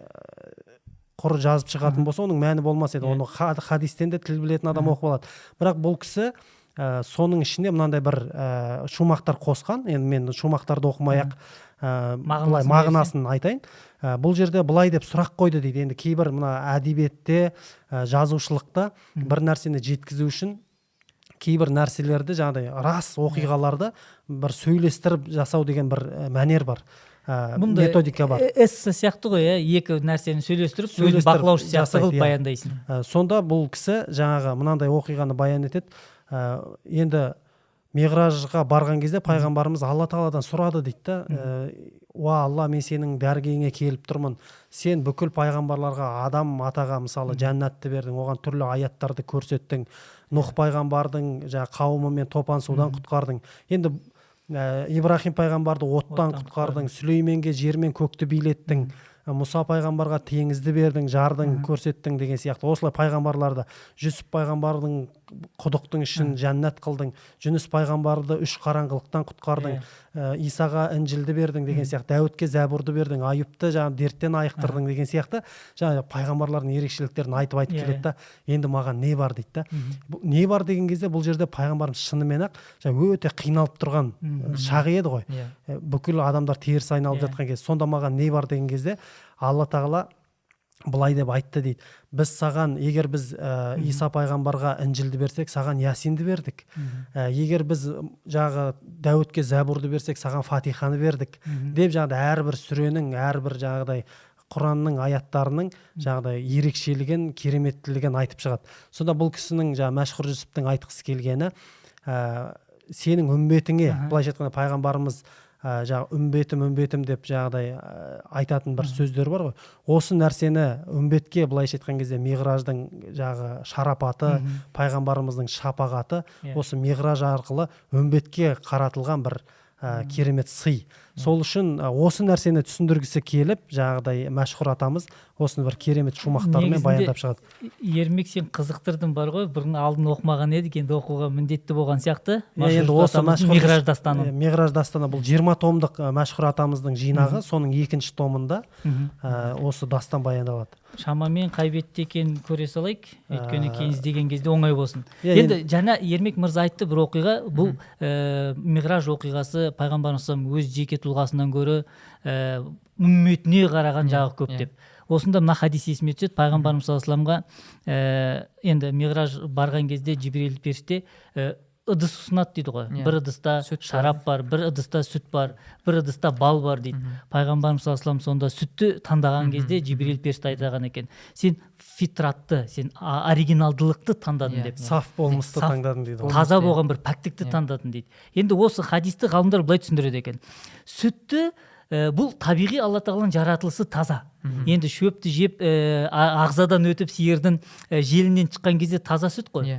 құр жазып шығатын болса, оның мәні болмас еді. Оны хадистен де тіл білетін адам оқып алады. Бірақ бұл кісі соның ішінде мынандай бір шумақтар қосқан. Енді мен шумақтарды оқымай-ақ былай мағынасын айтайын. Бұл жерде былай деп сұрақ қойды дейді. Енді кейбір мына әдебиетте, жазушылықта бір нәрсені жеткізу үшін кейбір нәрселерді жаңағыдай рас оқиғаларды бір сөйлестіріп жасау деген бір мәнер бар. Методика бар. Эссе сияқты ғой, екі нәрсені сөйлестіріп, өзін бақылаушы сияқты қылып баяндайсың. Сонда бұл кісі жаңағы мынандай оқиғаны баян етеді. Енді Миғражға барған кезде пайғамбарымыз Алла Тағаладан сұрады дейді да, уа Алла, мен сенің дәргейіңе келіп тұрмын. Сен бүкіл пайғамбарларға, Адам атаға мысалы жәннатты бердің, оған түрлі аяттарды көрсеттің. Нұх пайғамбардың қауымы мен топан судан құтқардың. Енді Ибрахим пайғамбарды оттан құтқардың, Сүлейменге жер мен көкті билеттің, Мұса пайғамбарға теңізді бердің, жардың көрсеттің деген сияқты. Осылай пайғамбарларды, Жүсіп пайғамбардың құдықтың ішін жәннат қылдың, Жүніс пайғамбарды үш қараңғылықтан құтқардың, Исаға Інжілді бердің деген сияқты, Дәуітке Зәбурды бердің, Айыпты дерттен айықтырдың деген сияқты. Пайғамбарлардың ерекшеліктерін айтып келеді да, енді маған не бар дейді да. Не бар деген кезде бұл жерде пайғамбарымыз шынымен-ақ өте қиналып тұрған шағы еді ғой. Бүкіл адамдар теріс айналып жатқан кезде, сонда маған не бар деген кезде Алла Тағала былай деп айтты дейді. Біз саған, егер біз Иса пайғамбарға Інжілді берсек, саған Ясинді бердік. Егер біз Дәуітке Зәбурды берсек, саған Фатиханы бердік. Деп әрбір сүренің, әрбір Құранның аяттарының ерекшелігін, кереметтілігін айтып шығады. Сонда бұл кісінің Мәшһүр Жүсіптің айтқысы келгені, сенің үмбетіңе, былайша айтқанда пайғамбарымыз үмбетім деп айтатын бір сөздер бар ғой. Осы нәрсені үмбетке былайша айтқан кезде Миғраждың шарапаты, пайғамбарымыздың шапағаты осы Миғраж арқылы үмбетке қаратылған бір керемет сый. Сол үшін осы нәрсені түсіндіргісі келіп, Мәшһүр атамыз осыны бір керемет шумақтармен баяндап шығады. Ермек, сен қызықтырдың бар ғой, бұрын алдын оқымаған едік, енді оқуға міндетті болған сияқты. Енді осы Миғраж дастаны. Миғраж дастаны бұл 20 томдық Мәшһүр атамыздың жинағы, соның 2-ші томында осы дастан баяндалады. Шамамен қай бетте екенін көре салайық, өйткені кейін іздеген кезде оңай болсын. Енді жаңа Ермек мырза айтты бір оқиға, бұл Миғраж оқиғасы пайғамбарымыз өз жеке тұлғасынан гөрі үмметіне қараған жағы көп деп. Осында мына хадис есіме түседі. Пайғамбарымыз саллаллаху алейхи ва салламға енді Миғраж барған кезде Жибрил періште ыдыс ұсынады дейді ғой. Бір ыдыста шарап бар, бір ыдыста сүт бар, бір ыдыста бал бар дейді. Пайғамбарымыз саллаллаху алейхи ва саллям сонда сүтті таңдаған кезде Жибрил періште айтаған екен: сен фитратты, сен оригиналдылықты таңдадың деп. Саф болмысты таңдадың дейді. Таза болған бір пәктікті таңдадың дейді. Енді осы хадисті ғалымдар былай түсіндіреді екен: сүтті бұл табиғи Алла Тағаланың жаратылысы таза. Енді шөпті жеп ағзадан өтіп сиырдың желінен шыққан кезде таза сүт қой.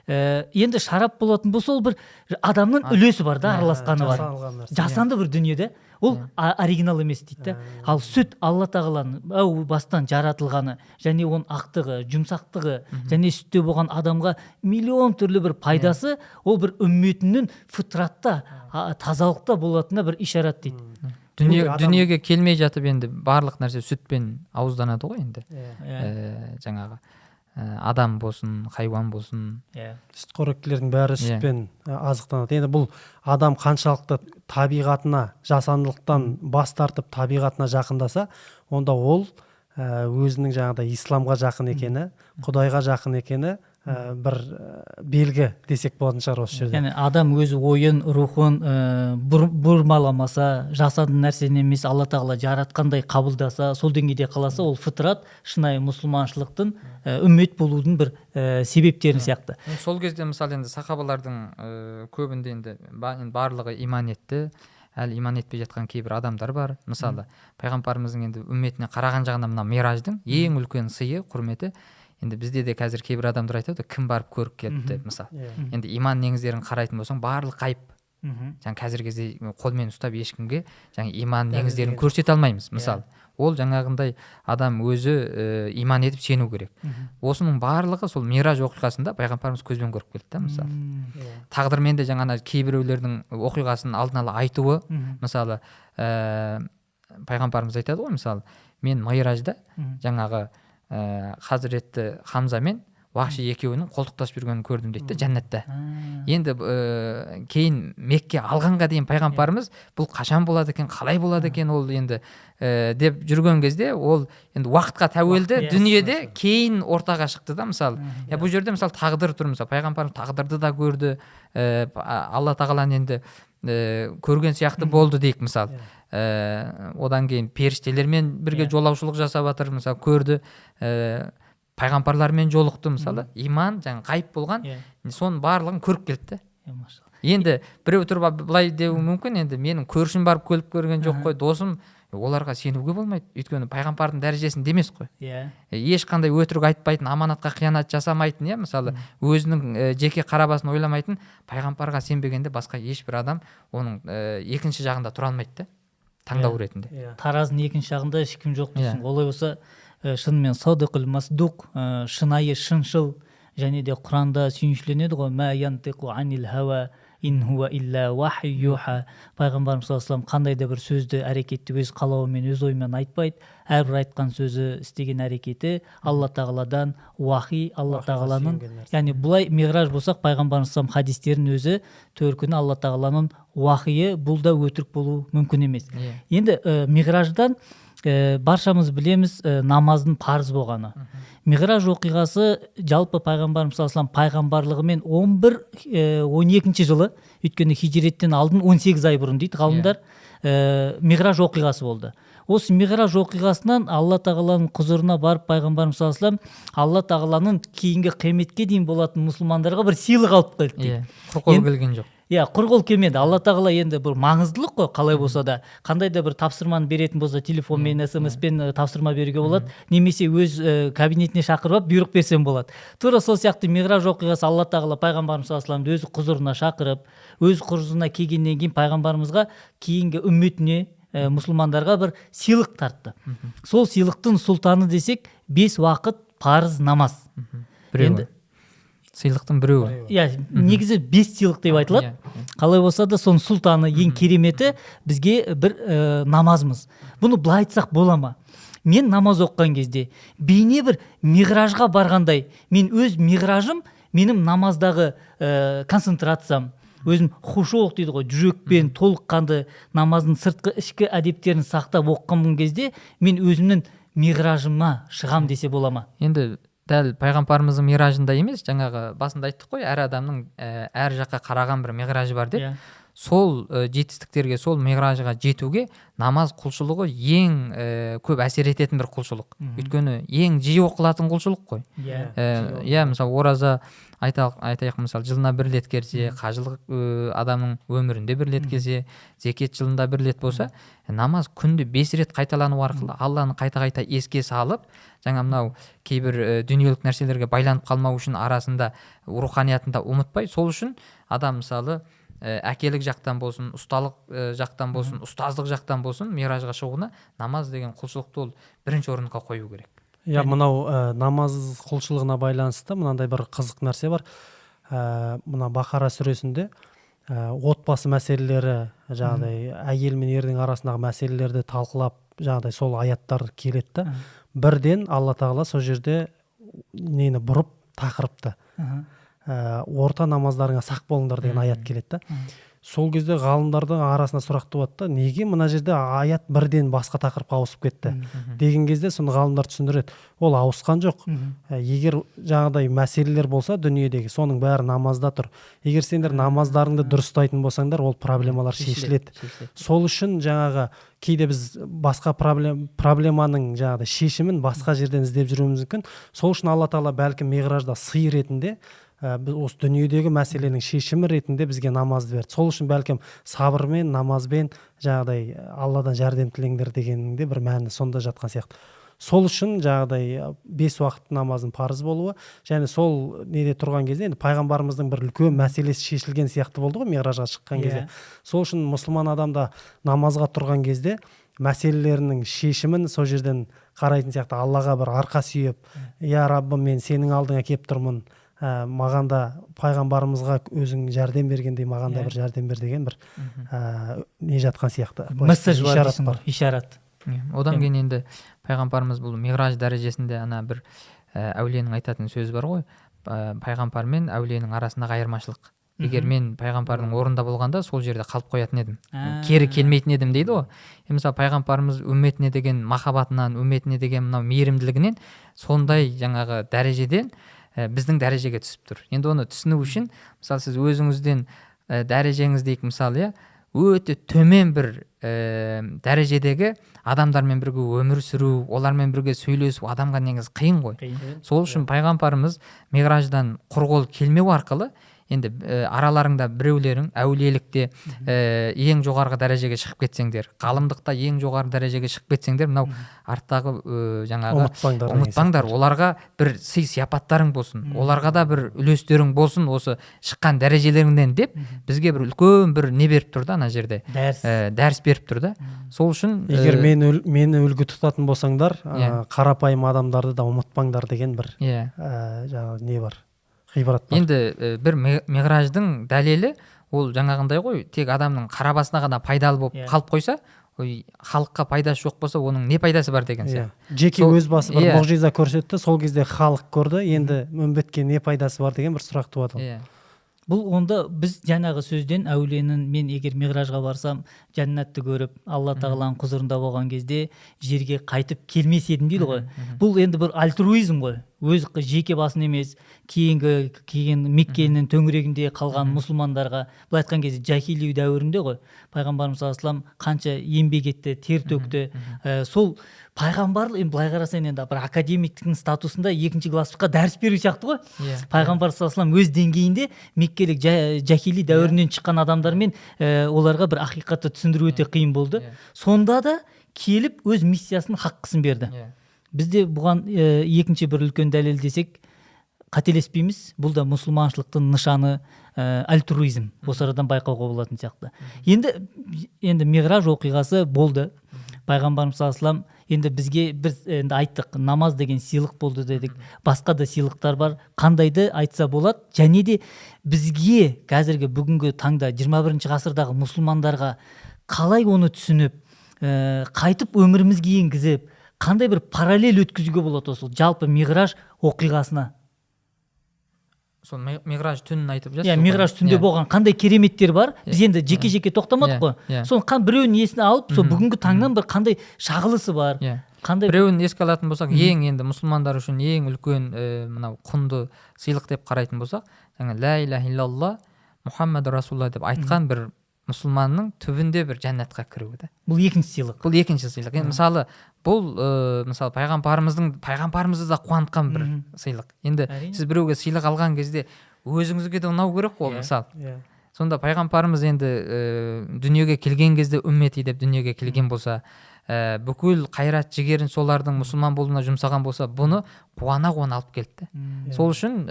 Енді шарап болатын болса, ол бір адамның үлесі бар да, араласқаны бар. Жасанды бір дүниеде. Ол оригинал емес дейді. Ал сүт Алла Тағаланың әу бастан жаратылғаны, және оның ақтығы, жұмсақтығы, және сүтте болған адамға миллион түрлі бір пайдасы, ол бір үмметінің фитратта, тазалықта болатынына бір ишарат дейді. Дүниеге келмей жатып енді барлық нәрсе сүтпен ауызданады ғой енді. Жаңағы адам болсын, хайуан болсын, сүтқоректілердің бәрі сүтпен азықтанады. Енді бұл адам қаншалықты табиғатына, жасандылықтан бас тартып табиғатына жақындаса, онда ол өзінің исламға жақын екені, Құдайға жақын екені бір белгі десек болатын шығар осы жерде. Яғни адам өзі ойын, рухын бұрмаламаса, жасанды нәрсені емес Алла Тағала жаратқандай қабылдаса, сол деңгейде қаласа, ол фитрат шынайы мұсылманшылықтың, үммет болудың бір себептерін сияқты. Сол кезде мысалы енді сахабалардың көбінде енді барлығы иман етті, әлі иман етпей жатқан кейбір адамдар бар. Мысалы пайғамбарымыздың енді үмметіне қараған жағынан мына Мираждың ең үлкен сыйы, құрметі. Енді бізде де қазір кейбір адамдар айтады, кім барып көріп келді деп, мысалы. Енді иман негіздерін қарайтын болсаң, барлық ғайып. Қазіргі кезде қолмен ұстап ешкімге иман негіздерін көрсете алмаймыз, мысалы. Ол жаңағындай адам өзі иман етіп сену керек. Осының барлығы сол Мираж оқиғасында пайғамбарымыз көзбен көріп келді да, мысалы. Тағдырмен де жаңағы кейбіреулердің оқиғасын алдын ала айтуы, мысалы, пайғамбарымыз айтады ғой, мысалы, мен Миражда жаңағы Хазіретті Хамзамен Вахши екеуінің қолтықтасып жүргенін көрдім дейді жәннатта. Енді кейін Мекке алғанға дейін пайғамбарымыз бұл қашан болады екен, қалай болады екен ол енді деп жүрген кезде ол енді уақытқа тәуелді дүниеде кейін ортаға шықты да. Мысалы бұл жерде мысалы тағдыр тұр, мысалы пайғамбарымыз тағдырды да көрді, алла тағаланы енді көрген сияқты болды дейік мысалы. Одан кейін періштелермен бірге жолаушылық жасап жатыр, мысалы көрді, пайғамбарлармен жолықты, мысалы иман жаңа ғайып болған соның барлығын көріп келді. Енді біреу тұрып былай деуі мүмкін, енді менің көршім барып көрген жоқ қой, досым, оларға сенуге болмайды, өйткені пайғамбардың дәрежесінде емес қой. Ешқандай өтірік айтпайтын, аманатқа қиянат жасамайтын, мысалы өзінің жеке қарабасын ойламайтын пайғамбарға сенбегенде басқа ешбір адам оның екінші жағында тұра алмайды да, таңдау ретінде. Таразының екінші жағында ешкім жоқ дейсің. Олай болса шынымен садиқул масдуқ, шынайы шыншыл, және де Құранда сүйіншіленеді ғой, ма янтиқу анил хава ин хуа илля вахи юха. Пайғамбарымыз саллаллаху алейхи ва саллям қандай да бір сөзді, әрекетті өз қалауымен, өз ойымен айтпайды. Әрбір айтқан сөзі, істеген әрекеті Алла тағаладан уахи, Алла тағаланың, яғни бұлай миғраж болсақ, пайғамбарымыз саллаллаху алейхи ва саллям хадистерін өзі төркіні Алла тағаланың уахиы, бұл да өтірік болу мүмкін емес. Енді миғраждан баршамыз білеміз намаздың парыз болғаны. Миғраж оқиғасы жалпы пайғамбарымыз саллаллаху алейхи ва саллям пайғамбарлығымен 11-12 жылы, өйткені хижреттен алдын 18 ай бұрын дейді ғалымдар, миғраж оқиғасы болды. Осы миғраж оқиғасынан Алла тағаланың құзырына барып пайғамбарымыз саллаллаху алейхи ва саллям Алла тағаланың кейінгі қияметке дейін болатын мұсылмандарға бір сыйлық алып келді дейді. Құр келген жоқ. Құр қол келмеді. Алла тағала енді бір маңыздылық қой, қалай болса да, қандай да бір тапсырманы беретін болса, телефонмен, смс-пен тапсырма беруге болады, немесе өз кабинетіне шақырып бұйрық берсем болады. Тура сол сияқты миғраж оқиғасы Алла тағала пайғамбарымыз саллаллаху алейхи ва саллямды өз құзырына шақырып, өз құзырына келгеннен кейін пайғамбарымызға кейінгі үмметіне, мұсылмандарға бір сыйлық тартты. Сол сыйлықтың сұлтаны десек, 5 уақыт парыз намаз. Біреуі. Сыйлықтың біреуі. Негізі 5 сыйлық деп айтылады. Қалай болса да соның сұлтаны, ең кереметі бізге бір намазымыз. Бұны былай айтсақ бола ма? Мен намаз оққан кезде бейне бір миғражға барғандай, мен өз миғражым, менің намаздағы концентрациям, өзім хушуқ дейді ғой, жүрекпен толыққанды намаздың сыртқы ішкі әдептерін сақтап оққан кезде мен өзімнің миғражыма шығам десе бола ма? Енді дәл пайғамбарымыздың миражында емес, жаңағы басында айттық қой, әр адамның әр жаққа қараған бір миғражы бар деп. Сол жетістіктерге, сол миғражға жетуге намаз құлшылығы ең көп әсер ететін бір құлшылық. Өйткені ең жиі оқылатын құлшылық қой. Мысалы ораза айтайық, мысалы жылына бір рет келсе, қажылық адамның өмірінде бір рет келсе, зекет жылында бір рет болса, намаз күнде 5 рет қайталану арқылы Алланы қайта-қайта еске салып, жаңа мынау кейбір дүниелік нәрселерге байланып қалмау үшін арасында руханиятында ұмытпай, сол үшін адам мысалы әкелік жақтан болсын, ұсталық жақтан болсын, ұстаздық жақтан болсын, миражға шығуына намаз деген құлшылықты ол бірінші орынға қою керек. Мынау намаз құлшылығына байланысты мынандай бір қызық нәрсе бар. Мына Бақара сүресінде отбасы мәселелері, жаңағыдай әйел мен ердің арасындағы мәселелерді талқылап, жаңағыдай сол аяттар келеді. Бірден Алла тағала сол жерде нені бұрып тақырыпты. Орта намаздарыңа сақ болыңдар деген аят келеді. Сол кезде ғалымдардың арасында сұрақ туады, неге мына жерде аят бірден басқа тақырыпқа ауысып кетті деген кезде соны ғалымдар түсіндіреді. Ол ауысқан жоқ. Егер жаңағыдай мәселелер болса дүниедегі, соның бәрі намазда тұр. Егер сендер намаздарыңды дұрыстайтын болсаңдар, ол проблемалар шешіледі. Сол үшін жаңағы кейде біз басқа проблеманың жаңағыдай шешімін басқа жерден іздеп жүруіміз мүмкін. Сол үшін Алла тағала бәлкім миғражда сый ретінде біз осы дүниедегі мәселенің шешімі ретінде бізге намазды берді. Сол үшін бәлкім сабырмен, намазбен жаңағыдай Алладан жәрдем тілеңдер дегенінде бір мәні сонда жатқан сияқты. Сол үшін жаңағыдай 5 уақыт намаздың парыз болуы, және сол неде тұрған кезде енді пайғамбарымыздың бір үлкен мәселесі шешілген сияқты болды ғой миғражға шыққан кезде. Сол үшін мұсылман адамда намазға тұрған кезде мәселелерінің шешімін сол жерден қарайтын сияқты, Аллаға бір арқа сүйеп, я Раббым, мен сенің алдыңа келіп тұрмын, маған да пайғамбарымызға өзің жәрдем бергендей маған да бір жәрдем бер деген бір не жатқан сияқты. Месседж бар, ишарат. Одан кейін енді пайғамбарымыз бұл миғраж дәрежесінде ана бір әулиенің айтатын сөзі бар ғой, пайғамбар мен әулиенің арасындағы айырмашылық. Егер мен пайғамбардың орнында болғанда сол жерде қалып қоятын едім, кері келмейтін едім дейді ғой. Мысалы пайғамбарымыз үмметіне деген махаббатынан, үмметіне деген мынау мейірімділігінен сондай жаңағы дәрежеден біздің дәрежеге түсіп тұр. Енді оны түсіну үшін, мысалы сіз өзіңізден дәрежеңіз дейік, мысалы, өте төмен бір дәрежедегі адамдармен бірге өмір сүру, олармен бірге сөйлесу адамға негізі қиын ғой. Сол үшін пайғамбарымыз миғраждан құр қол келмеу арқылы енді араларыңда біреулерің әулиелікте ең жоғарғы дәрежеге шығып кетсеңдер, ғалымдықта ең жоғарғы дәрежеге шығып кетсеңдер, мынау арттағы жаңағы ұмытпаңдар, оларға бір сый сияпаттарың болсын, оларға да бір үлестерің болсын осы шыққан дәрежелеріңнен деп бізге бір үлкен бір не беріп тұр да, ана жерде дәріс беріп тұр да. Сол үшін егер мені үлгі тұтатын болсаңдар, қарапайым адамдарды да ұмытпаңдар деген бір жаңағы не бар, ғибрат бар. Енді бір миғраждың дәлелі ол жаңағындай ғой, тек адамның қара басына ғана пайдалы болып қалып қойса, халыққа пайдасы жоқ болса, оның не пайдасы бар деген сияқты. Жеке өз басы бір мұғжиза көрсетті, сол кезде халық көрді, енді үмбетке не пайдасы бар деген бір сұрақ туады. Бұл онда біз жаңағы сөзден әулиенің, мен егер миғражға барсам жәннатты көріп, Алла тағаланың құзырында болған кезде жерге қайтып келмес едім дейді ғой. Бұл енді бір альтруизм ғой. Өз жеке басын емес, кейін Меккенің төңірегінде қалған мұсылмандарға, былай айтқан кезде жахили дәуірінде ғой, пайғамбарымыз саллаллаху алейхи ва саллям қанша еңбек етті, тер төкті. Сол пайғамбар, былай қарасаң енді бір академиктің статусында екінші класқа дәріс беру сияқты ғой. Пайғамбар саллаллаху алейхи ва саллям өз деңгейінде меккелік жахили дәуірінен шыққан адамдармен оларға бір ақиқатты түсіндіру өте қиын болды. Сонда да келіп өз миссиясының хаққысын берді. Бізде бұған екінші бір үлкен дәлел десек қателеспейміз. Бұл да мұсылманшылықтың нышаны альтруизм. Осы арадан байқауға болатын сияқты. Енді миғраж оқиғасы болды. Пайғамбарымыз саллаллаху алейхи ва саллям енді біз енді айттық, намаз деген сыйлық болды дедік. Басқа да сыйлықтар бар. Қандайды айтса болады. Және де бізге қазіргі бүгінгі таңда 21 ғасырдағы мұсылмандарға қалай оны түсініп, қайтып өмірімізге енгізіп, қандай бір параллель өткізуге болады осы жалпы миғраж оқиғасына? Сол миғраж түнін айтып жатсыз. Миғраж түнде болған қандай кереметтер бар? Біз енді жеке-жеке тоқтамадық қой. Соның біреуін есіне алып, сол бүгінгі таңнан бір қандай шағылысы бар? Біреуін еске алатын болсақ, ең енді мұсылмандар үшін ең үлкен мынау құнды сыйлық деп қарайтын болсақ, жаңа ла иляха иллалла Мұхаммад расулалла деп айтқан бір мұсылманның түбінде бір жәннатқа кіруі да. Бұл екінші сыйлық. Бұл екінші сыйлық. Енді мысалы бұл мысалы пайғамбарымызды да қуантқан бір сыйлық. Енді сіз біреуге сыйлық алған кезде өзіңізге де ұнау керек қой, мысалы. Сонда пайғамбарымыз енді дүниеге келген кезде үммети деп дүниеге келген болса, бүкіл қайрат жігерін солардың мұсылман болуына жұмсаған болса, бұны қуана алып келді. Сол үшін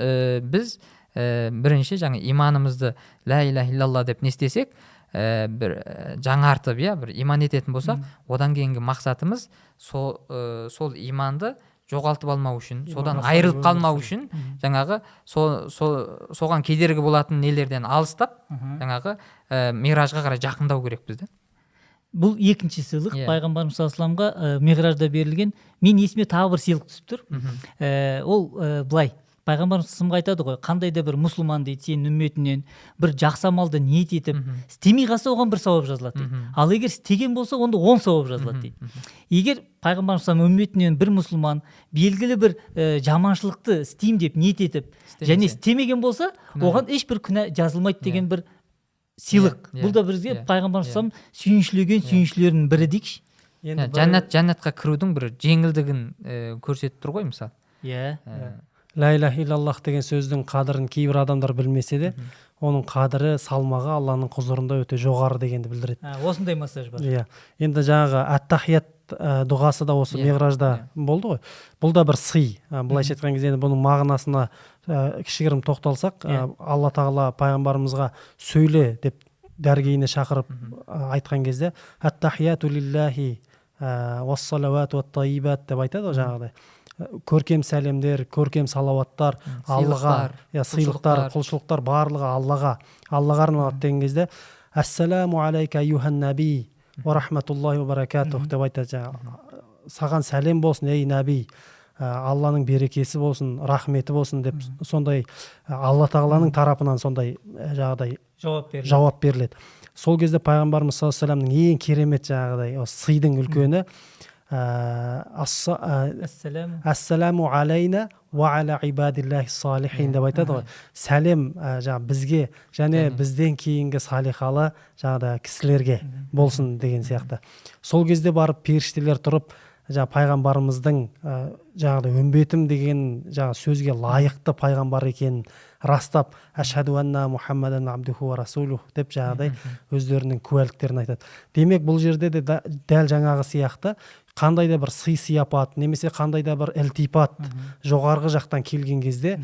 біз бірінші жаңа иманымызды ла иляха иллалла деп не істесек, бір жаңартып, бір иман ететін болсақ, одан кейінгі мақсатымыз сол иманды жоғалтып алмау үшін, содан айырылып қалмау үшін, жаңағы соған кедергі болатын нелерден алыстап, жаңағы миғражға қарай жақындау керек бізді. Бұл екінші сыйлық пайғамбарымыз саллаллаху алейхи ва саллямға миғражда берілген. Мен есіме тағы бір сыйлық түсіп тұр. Ол былай, пайғамбарымыз сымға айтады ғой, қандай да бір мұсылман дейді, сенің үмметінен бір жақсы амалды ниет етіп, істемей қалса оған бір сауап жазылады дейді. Ал егер істеген болса, онда 10 сауап жазылады дейді. Егер пайғамбарымыз үмметінен бір мұсылман белгілі бір жаманшылықты істеймін деп ниет етіп, және істемеген болса, оған ешбір күнә жазылмайды деген бір сыйлық. Бұл да бізге пайғамбарымыз сүйіншілеген сүйіншілерінің бірі дейікші. Жәннатқа кірудің бір жеңілдігін көрсетіп тұр ғой, мысалы. Ла иляха иллаллах деген сөздің қадірін кейбір адамдар білмесе де, оның қадірі, салмағы Алланың құзырында өте жоғары дегенді білдіреді. Осындай массаж бар. Енді жаңағы ат-тахият дұғасы да осы миғражда болды ғой. Бұл да бір сый. Былайша айтқан кезде бұның мағынасына кішігірім тоқталсақ, Алла тағала пайғамбарымызға сөйле деп дәргейіне шақырып айтқан кезде ат-тахияту лиллахи уассалауату ат-тайибат деп айтады ғой жаңағыдай. Көркем сәлемдер, көркем салауаттар Аллаға, сыйлықтар, құлшылықтар барлығы Аллаға арналады деген кезде ассаламу алейка айюхан наби ва рахматуллахи ва баракатух деп айтады. Саған сәлем болсын ей наби, Алланың берекесі болсын, рахметі болсын деп сондай Алла тағаланың тарапынан сондай жаңағыдай жауап беріледі. Сол кезде пайғамбарымыз саллаллаху алейхи вассаламның ең керемет жаңағыдай сыйдың үлкені ассаламу алейна ва аля ибадиллахи салихин деп айтады ғой. Сәлем жаңа бізге және бізден кейінгі салихалы жаңағыдай кісілерге болсын деген сияқты. Сол кезде барып періштелер тұрып жаңа пайғамбарымыздың жаңағыдай үмбетім деген жаңа сөзге лайықты пайғамбар екенін растап ашхаду анна мухаммадан абдуху ва расулух деп жаңағыдай өздерінің куәліктерін айтады. Демек бұл жерде де дәл жаңағы сияқты қандай да бір сый сияпат немесе қандай да бір ілтипат жоғарғы жақтан келген кезде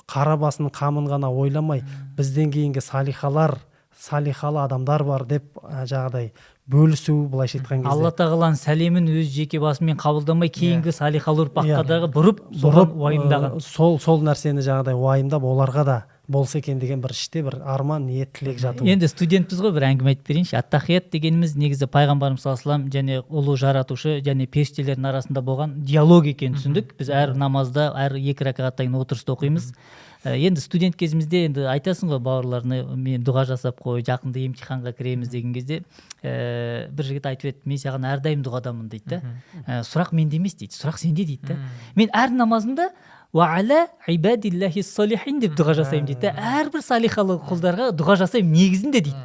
қара басының қамын ғана ойламай бізден кейінгі салихалы адамдар бар деп жаңағыдай бөлісу, былайша айтқан кезде Алла тағаланың сәлемін өз жеке басымен қабылдамай кейінгі салихалы ұрпаққа бұрып уайымдаған. Сол нәрсені жаңағыдай уайымдап оларға да болса екен деген бір іште бір арман, ниет, тілек жату. Енді студентпіз ғой, бір әңгіме айтып берейінші. Ат-тахият дегеніміз негізі пайғамбарымыз саллаллаху алейхи вассалам және ұлы жаратушы және періштелердің арасында болған диалог екенін түсіндік. Біз әр намазда, әр 2 ракағаттан кейін отырыста оқимыз. Енді студент кезімізде енді айтасың ғой бауырларына, мен дұға жасап қой, жақында емтиханға кіреміз деген кезде бір жігіт айтып еді, мен саған әрдайым дұғадамын дейді. Сұрақ менде емес дейді, сұрақ сенде дейді. Мен әр намазымда ва аля ибадиллахи салихин деп дұға жасаймын дейді. Әрбір салихалы құлдарға дұға жасаймын негізінде дейді.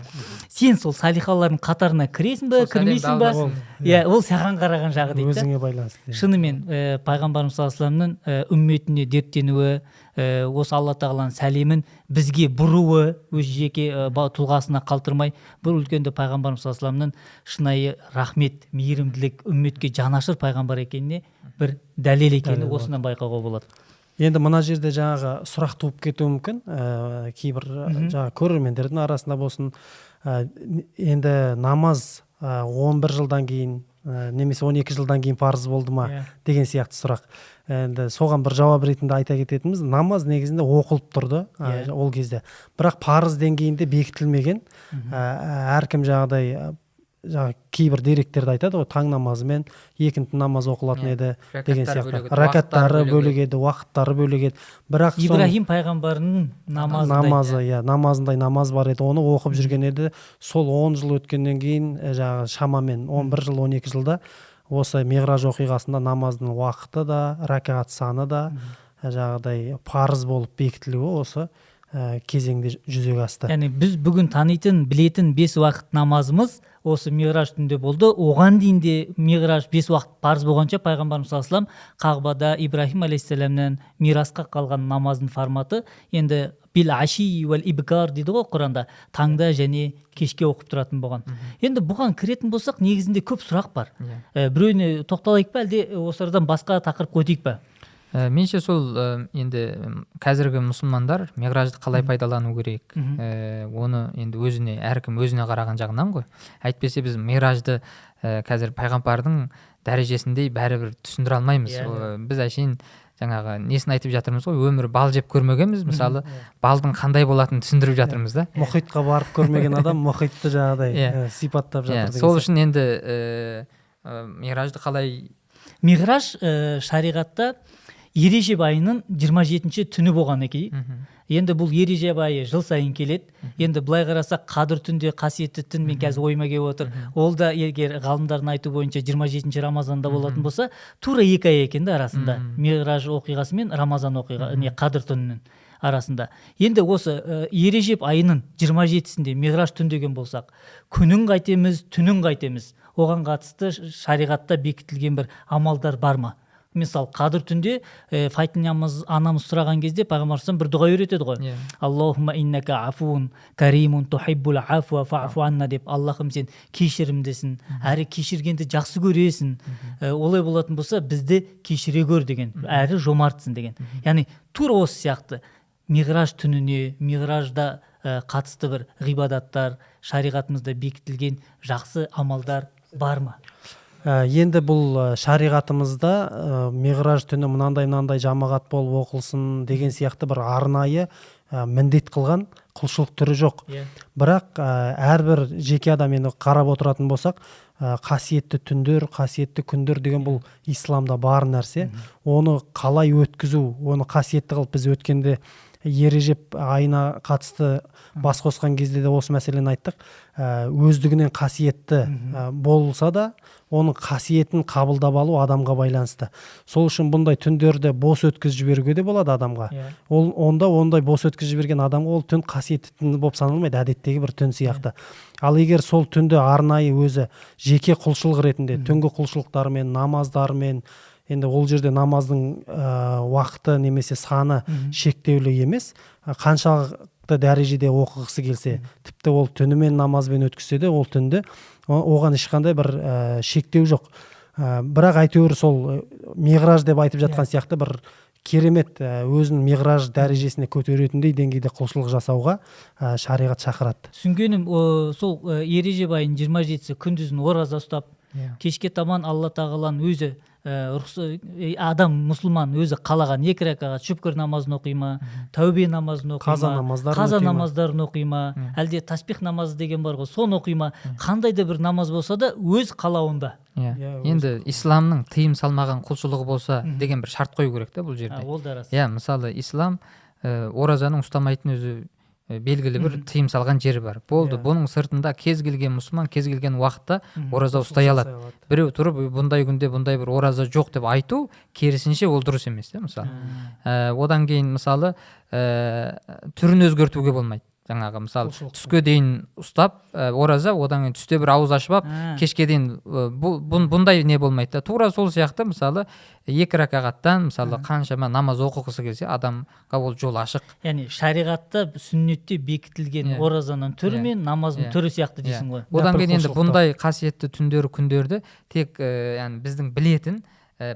Сен сол салихалардың қатарына кіресің бе, кірмейсің бе? Ол саған қараған жағы дейді. Өзіңе байланысты. Шынымен пайғамбарымыз саллаллаху алейхи вассаламның үмметіне дерттенуі, осы Алла тағаланың сәлемін бізге бұруы, өз жеке тұлғасына қалтырмай, бұл үлкенді пайғамбарымыз саллаллаху алейхи вассаламның шынайы рахмет, мейірімділік, үмметке жанашыр пайғамбар екеніне бір дәлел екенін осынан байқауға болады. Енді мына жерде жаңағы сұрақ туып кетуі мүмкін, кейбір жаңағы көрермендердің арасында болсын, енді намаз 11 жылдан кейін немесе 12 жылдан кейін парыз болды ма деген сияқты сұрақ. Енді соған бір жауап ретінде айта кететініміз, намаз негізінде оқылып тұрды ол кезде. Бірақ парыз деңгейінде бекітілмеген. Әркім жаңағыдай кейбір деректерді айтады ғой, таң намазымен екінті намаз оқылатын еді деген сияқты. Ракаттары бөлек еді, уақыттары бөлек еді. Бірақ Ибрахим пайғамбарының намазындай намаз бар еді, оны оқып жүрген еді. Сол 10 жыл өткеннен кейін шамамен 11 жыл 12 жылда осы Миғраж оқиғасында намаздың уақыты да, ракағат саны да жаңағыдай парыз болып бекітілуі осы кезеңде жүзеге асты. Яғни біз бүгін танитын, білетін 5 уақыт намазымыз осы Миғраж түнде болды. Оған дейін де Миғраж 5 уақыт парыз болғанша пайғамбарымыз саллаллаху алейхи вассалам Қағбада Ибрахим алейхиссаламнан мирасқа қалған намаздың форматы енді бил аши уәл ибкар дейді ғой Құранда, таңда және кешке оқып тұратын болған. Енді бұған кіретін болсақ, негізінде көп сұрақ бар. Біреуіне тоқталайық па, әлде осыдан басқа тақырып көтейік па? Менше сол енді қазіргі мұсылмандар миғражды қалай пайдалану керек, оны енді әркім өзіне қараған жағынан ғой. Әйтпесе біз миғражды қазір пайғамбардың дәрежесіндей бәрібір түсіндіре алмаймыз. Біз әшейін жаңағы несін айтып жатырмыз ғой, өмірі бал жеп көрмегенбіз, мысалы балдың қандай болатынын түсіндіріп жатырмыз да. Мұхитқа барып көрмеген адам мұхитты жаңағыдай сипаттап жатыр. Сол үшін енді миғражды қалай? Миғраж шариғатта Ережеп айының 27-ші түні болған екен. Енді бұл Ережеп айы жыл сайын келеді. Енді былай қарасақ, Қадыр түнде қасиетті түн, мен қазір ойыма келіп отыр. Ол да егер ғалымдардың айту бойынша 27-ші Рамазанда болатын болса, тура 2 ай екен де арасында. Миғраж оқиғасы мен Рамазан оқиғасы, Қадыр түнінің арасында. Енді осы Ережеп айының 27-сінде Миғраж түн деген болсақ, күнін қайтеміз, түнін қайтеміз? Оған қатысты шариғатта бекітілген бір амалдар бар ма? Мысалы, Қадыр түнде Фатима анамыз сұраған кезде пайғамбарымыз бір дұға үйретеді ғой. Аллахумма иннака афун каримун тухиббул афва фаъфу анна деп, Аллахым сен кешірімдісің, әрі кешіргенді жақсы көресің. Олай болатын болса, бізді кешіре көр деген, әрі жомартсың деген. Яғни тура осы сияқты Миғраж түніне, Миғражда қатысты бір ғибадаттар, шариғатымызда бекітілген жақсы амалдар бар ма? Енді бұл шариғатымызда миғраж түні мынандай жамағат болып оқылсын деген сияқты бір арнайы міндет қылған құлшылық түрі жоқ. Бірақ әрбір жеке адам енді қарап отыратын болсақ, қасиетті түндер, қасиетті күндер деген бұл исламда бар нәрсе. Оны қалай өткізу, оны қасиетті қылып, біз өткенде Ережеп айына қатысты бас қосқан кезде де осы мәселені айттық. Өздігінен қасиетті болса да, оның қасиетін қабылдап алу адамға байланысты. Сол үшін бұндай түндерді бос өткізіп жіберуге де болады адамға. Ондай бос өткізіп жіберген адамға ол түн қасиетті түн болып саналмайды, әдеттегі бір түн сияқты. Ал егер сол түнді арнайы өзі жеке құлшылық ретінде, түнгі құлшылықтармен, намаздармен, енді ол жерде намаздың уақыты немесе саны шектеулі емес, қаншалықты дәрежеде оқығысы келсе, тіпті ол түнімен намазбен өткізсе де, ол түнді оған ешқандай бір шектеу жоқ. Бірақ әйтеуір сол миғраж деп айтып жатқан сияқты бір керемет өзінің миғраж дәрежесіне көтеретіндей деңгейде құлшылық жасауға шариғат шақырады. Түсінгенім, сол Ережеп айының 27-сі күндізін ораза ұстап, кешке таман Алла тағаланың өзі адам мұсылман өзі қалаған 2 рәкағат шүкір намазын оқи ма, тәубе намазын оқи ма, қаза намаздарын оқи ма, әлде таспих намазы деген бар ғой, соны оқи ма, қандай да бір намаз болса да өз қалауында. Енді исламның тыйым салмаған құлшылығы болса деген бір шарт қою керек та бұл жерде. Ол да рас. Мысалы ислам оразаның ұстамайтын өзі белгілі бір тыйым салған жері бар. Болды, бұның сыртында кез келген мұсылман кез келген уақытта ораза ұстай алады. Біреу тұрып бұндай күнде бұндай бір ораза жоқ деп айту керісінше ол дұрыс емес, мысалы. Одан кейін мысалы түрін өзгертуге болмайды. Жаңағы мысалы түске дейін ұстап ораза, одан кейін түсте бір ауыз ашып алып, кешке дейін бұндай не болмайды да. Тура сол сияқты мысалы 2 рәкағаттан мысалы қаншама намаз оқығысы келсе, адамға ол жол ашық. Яғни шариғатта сүннетте бекітілген оразаның түрі мен намаздың түрі сияқты дейсің ғой. Одан кейін енді бұндай қасиетті түндер, күндерді тек біздің білетін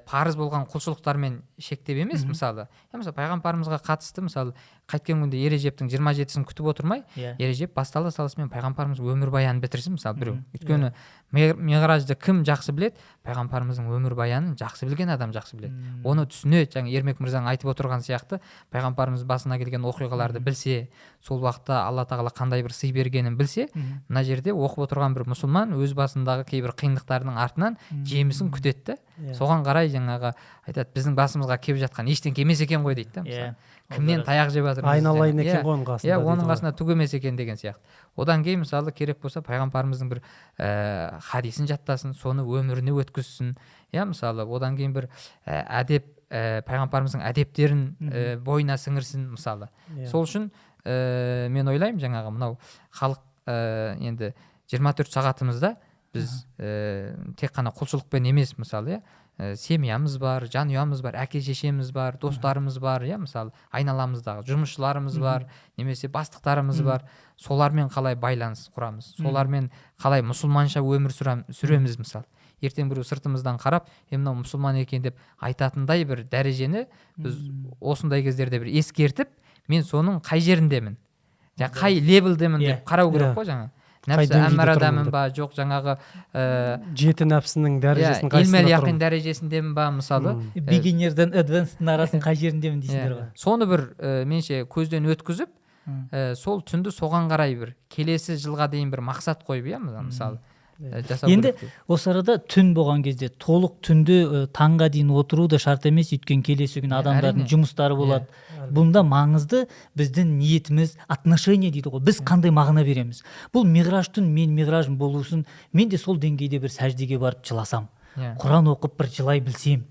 парыз болған құлшылықтармен шектеп емес, мысалы. Мысалы пайғамбарымызға қатысты, мысалы қайткен күнде Ережептің 27-сін күтіп отырмай, Ережеп бастала салысымен пайғамбарымыз өмірбаянын бітірсін, мысалы біреу. Өйткені миғражды кім жақсы біледі? Пайғамбарымыздың өмірбаянын жақсы білген адам жақсы біледі. Оны түсінеді. Жаңа Ермек мырзаның айтып отырған сияқты, пайғамбарымыз басына келген оқиғаларды білсе, сол уақытта Алла тағала қандай бір сый бергенін білсе, мына жерде оқып отырған бір мұсылман өз басындағы кейбір қиындықтарының артынан жемісін күтеді. Соған қарай жаңағы айтады, біздің басымызға келіп жатқан ештеңе емес екен ғой дейді, мысалы. Кімнен таяқ жеп жатырмыз? Айналайын екен ғой оның қасында. Оның қасында түк емес екен деген сияқты. Одан кейін мысалы керек болса пайғамбарымыздың бір хадисін жаттасын, соны өміріне өткізсін. Мысалы одан кейін бір әдеп, пайғамбарымыздың әдептерін бойына сіңірсін, мысалы. Сол үшін мен ойлаймын, жаңағы мынау халық енді 24 сағатымызда біз тек қана құлшылықпен емес, мысалы, семьямыз бар, жанұямыз бар, әке-шешеміз бар, достарымыз бар, мысалы, айналамыздағы жұмысшыларымыз бар, немесе бастықтарымыз бар. Солармен қалай байланыс құрамыз, солармен қалай мұсылманша өмір сүреміз, мысалы. Ертең біреу сыртымыздан қарап, мынау мұсылман екен деп айтатындай бір дәрежені біз осындай кездерде бір ескертіп, мен соның қай жеріндемін, қай левелдемін деп қарау керек қой, жаңа. Нәпсі әммарадамын ба, жоқ жаңағы жеті нәпсінің дәрежесін қайсында тұрмын? Илмел дәрежесіндемін ба, мысалы. Beginner'дан advanced'ың арасын қай жеріндемін дейсіңдер ғой. Соны бір менше көзден өткізіп, сол түнді соған қарай бір келесі жылға дейін бір мақсат қойып, мысалы. Енді осы арада түн болған кезде толық түнді таңға дейін отыру да шарт емес, өйткені келесі күн адамдардың жұмыстары болады. Бұнда маңызды біздің ниетіміз, отношение дейді ғой. Біз қандай мағына береміз? Бұл миғраж түн, мен миғражым болусын, мен де сол деңгейде бір сәждеге барып жыласам, Құран оқып бір жылай білсем,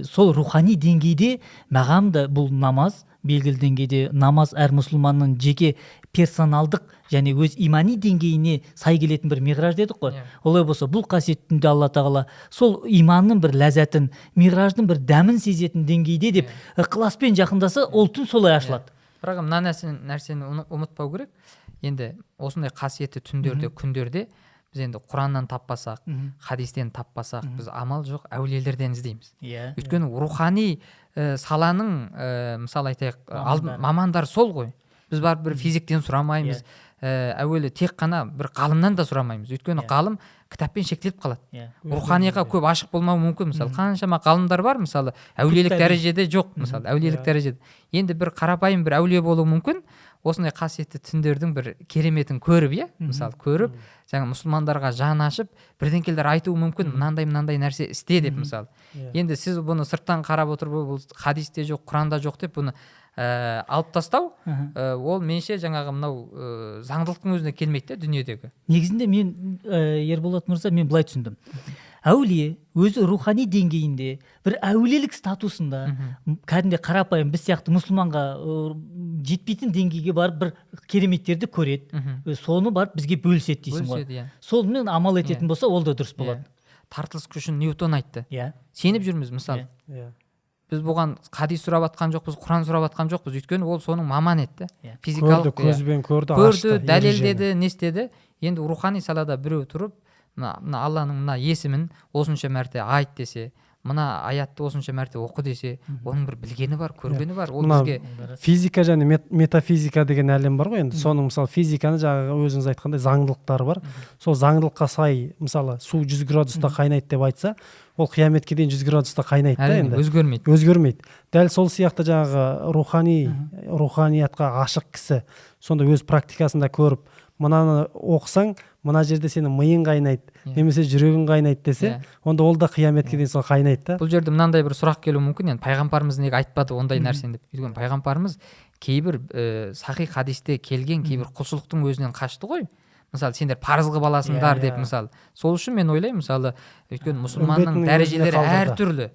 сол рухани деңгейде маған да бұл намаз, белгілі деңгейде намаз әр мұсылманның жеке персоналдық және өз имани деңгейіне сай келетін бір миғраж дедік қой. Олай болса, бұл қасиетті түнде Алла тағала сол иманның бір ләззатын, миғраждың бір дәмін сезетін деңгейде деп ықыласпен жақындаса, ол түн солай ашылады. Бірақ мына нәрсені ұмытпау керек. Енді осындай қасиетті түндерде, күндерде біз енді Құраннан таппасақ, хадистен таппасақ, біз амал жоқ әулиелерден іздейміз. Өйткені рухани саланың, мысалы айтайық, мамандар сол ғой. Біз барып бір физиктен сұрамаймыз, әуелі тек қана бір ғалымнан да сұрамаймыз. Өйткені ғалым кітаппен шектеліп қалады. Иә. Руханияға көп ашық болмауы мүмкін. Мысалы қаншама ғалымдар бар, мысалы әулиелік дәрежеде жоқ, мысалы әулиелік дәрежеде. Енді бір қарапайым бір әулие болуы мүмкін, осындай қасиетті түндердің бір кереметін көріп, иә, мысалы көріп, жаңа мұсылмандарға жан ашып, бірдеңкелер айтуы мүмкін, мынандай нәрсе істе деп, мысалы. Енді сіз бұны сырттан қарап отырып, бұл хадисте жоқ, Құранда жоқ деп бұны алып тастау, ол менше жаңағы мынау заңдылықтың өзіне келмейді де дүниедегі. Негізінде мен Ерболат мырза, мен былай түсіндім. Әулие өзі рухани деңгейінде, бір әулиелік статусында, кәдімгі қарапайым біз сияқты мұсылманға жетпейтін деңгейге барып бір кереметтерді көреді, соны барып бізге бөліседі дейсің ғой. Сонымен амал ететін болса, ол да дұрыс болады. Тартылыс күшін Ньютон айтты. Иә. Сеніп жүрміз, мысалы. Біз бұған хадис сұрап атқан жоқпыз, Құран сұрап атқан жоқпыз, өйткені ол соның маман етті. Физикалық көзбен көрді, дәлелдеді, не істеді. Енді рухани салада біреу тұрып, мына Алланың мына есімін осынша мәрте айт десе, мына аятты осынша мәрте оқы десе, оның бір білгені бар, көргені бар. Ол бізге физика және метафизика деген әлем бар ғой енді. Соның мысалы физиканы жаңағы өзіңіз айтқандай заңдылықтары бар. Сол заңдылыққа сай, мысалы су 100 градуста қайнайды деп айтса, ол қияметке дейін 100 градуста қайнайды да енді. Өзгермейді. Дәл сол сияқты жаңағы руханиятқа ашық кісі сонда өз практикасында көріп, мынаны оқысаң, мына жерде сенің миың қайнайды, немесе жүрегің қайнайды десе, онда ол да қияметке дейін сол қайнайды да. Бұл жерде мынандай бір сұрақ келуі мүмкін, енді пайғамбарымыз неге айтпады ондай нәрсені деп. Өйткені пайғамбарымыз кейбір сахих хадисте келген кейбір құлшылықтың өзінен қашты ғой. Мысалы сендер парыз қылып аласыңдар деп, мысалы. Сол үшін мен ойлаймын, мысалы, өйткені мұсылманның дәрежелері әртүрлі.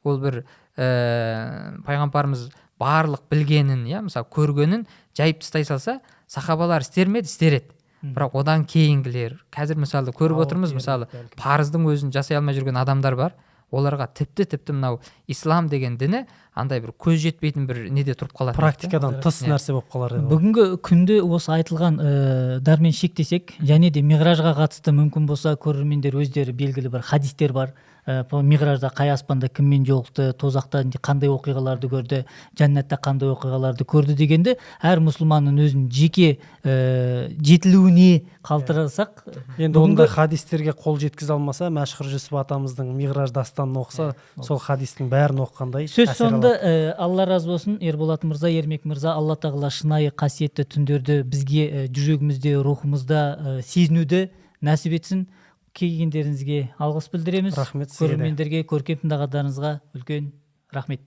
Ол бір пайғамбарымыз барлық білгенін, мысалы көргенін жайып тастай салса, сахабалар істер ме еді? Істер еді. Бірақ одан кейінгілер, қазір мысалы көріп отырмыз, мысалы парыздың өзін жасай алмай жүрген адамдар бар. Оларға тіпті мынау ислам деген діні андай бір көз жетпейтін бір неде тұрып қалады. Практикадан тыс нәрсе болып қалар. Бүгінгі күнде осы айтылған дармен шектесек, және де миғражға қатысты мүмкін болса көрермендер өздері белгілі бір хадистер бар. Миғражда қай аспанда кіммен жолықты, тозақта қандай оқиғаларды көрді, жәннатта қандай оқиғаларды көрді дегенде әр мұсылманның өзінің жеке жетілуіне қалтырасақ, енді ондай хадистерге қол жеткізе алмаса, Мәшһүр Жүсіп атамыздың Миғраж дастанын оқса, сол хадистің бәрін оқығандай. Сөз соңында Алла разы болсын, Ерболат мырза, Ермек мырза, Алла тағала шынайы қасиетті түндерді бізге жүрегімізде, рухымызда сезінуді нәсіп етсін. Келгендеріңізге алғыс білдіреміз. Рахмет. Көрермендерге, көркем тыңдағандарыңызға үлкен рахмет.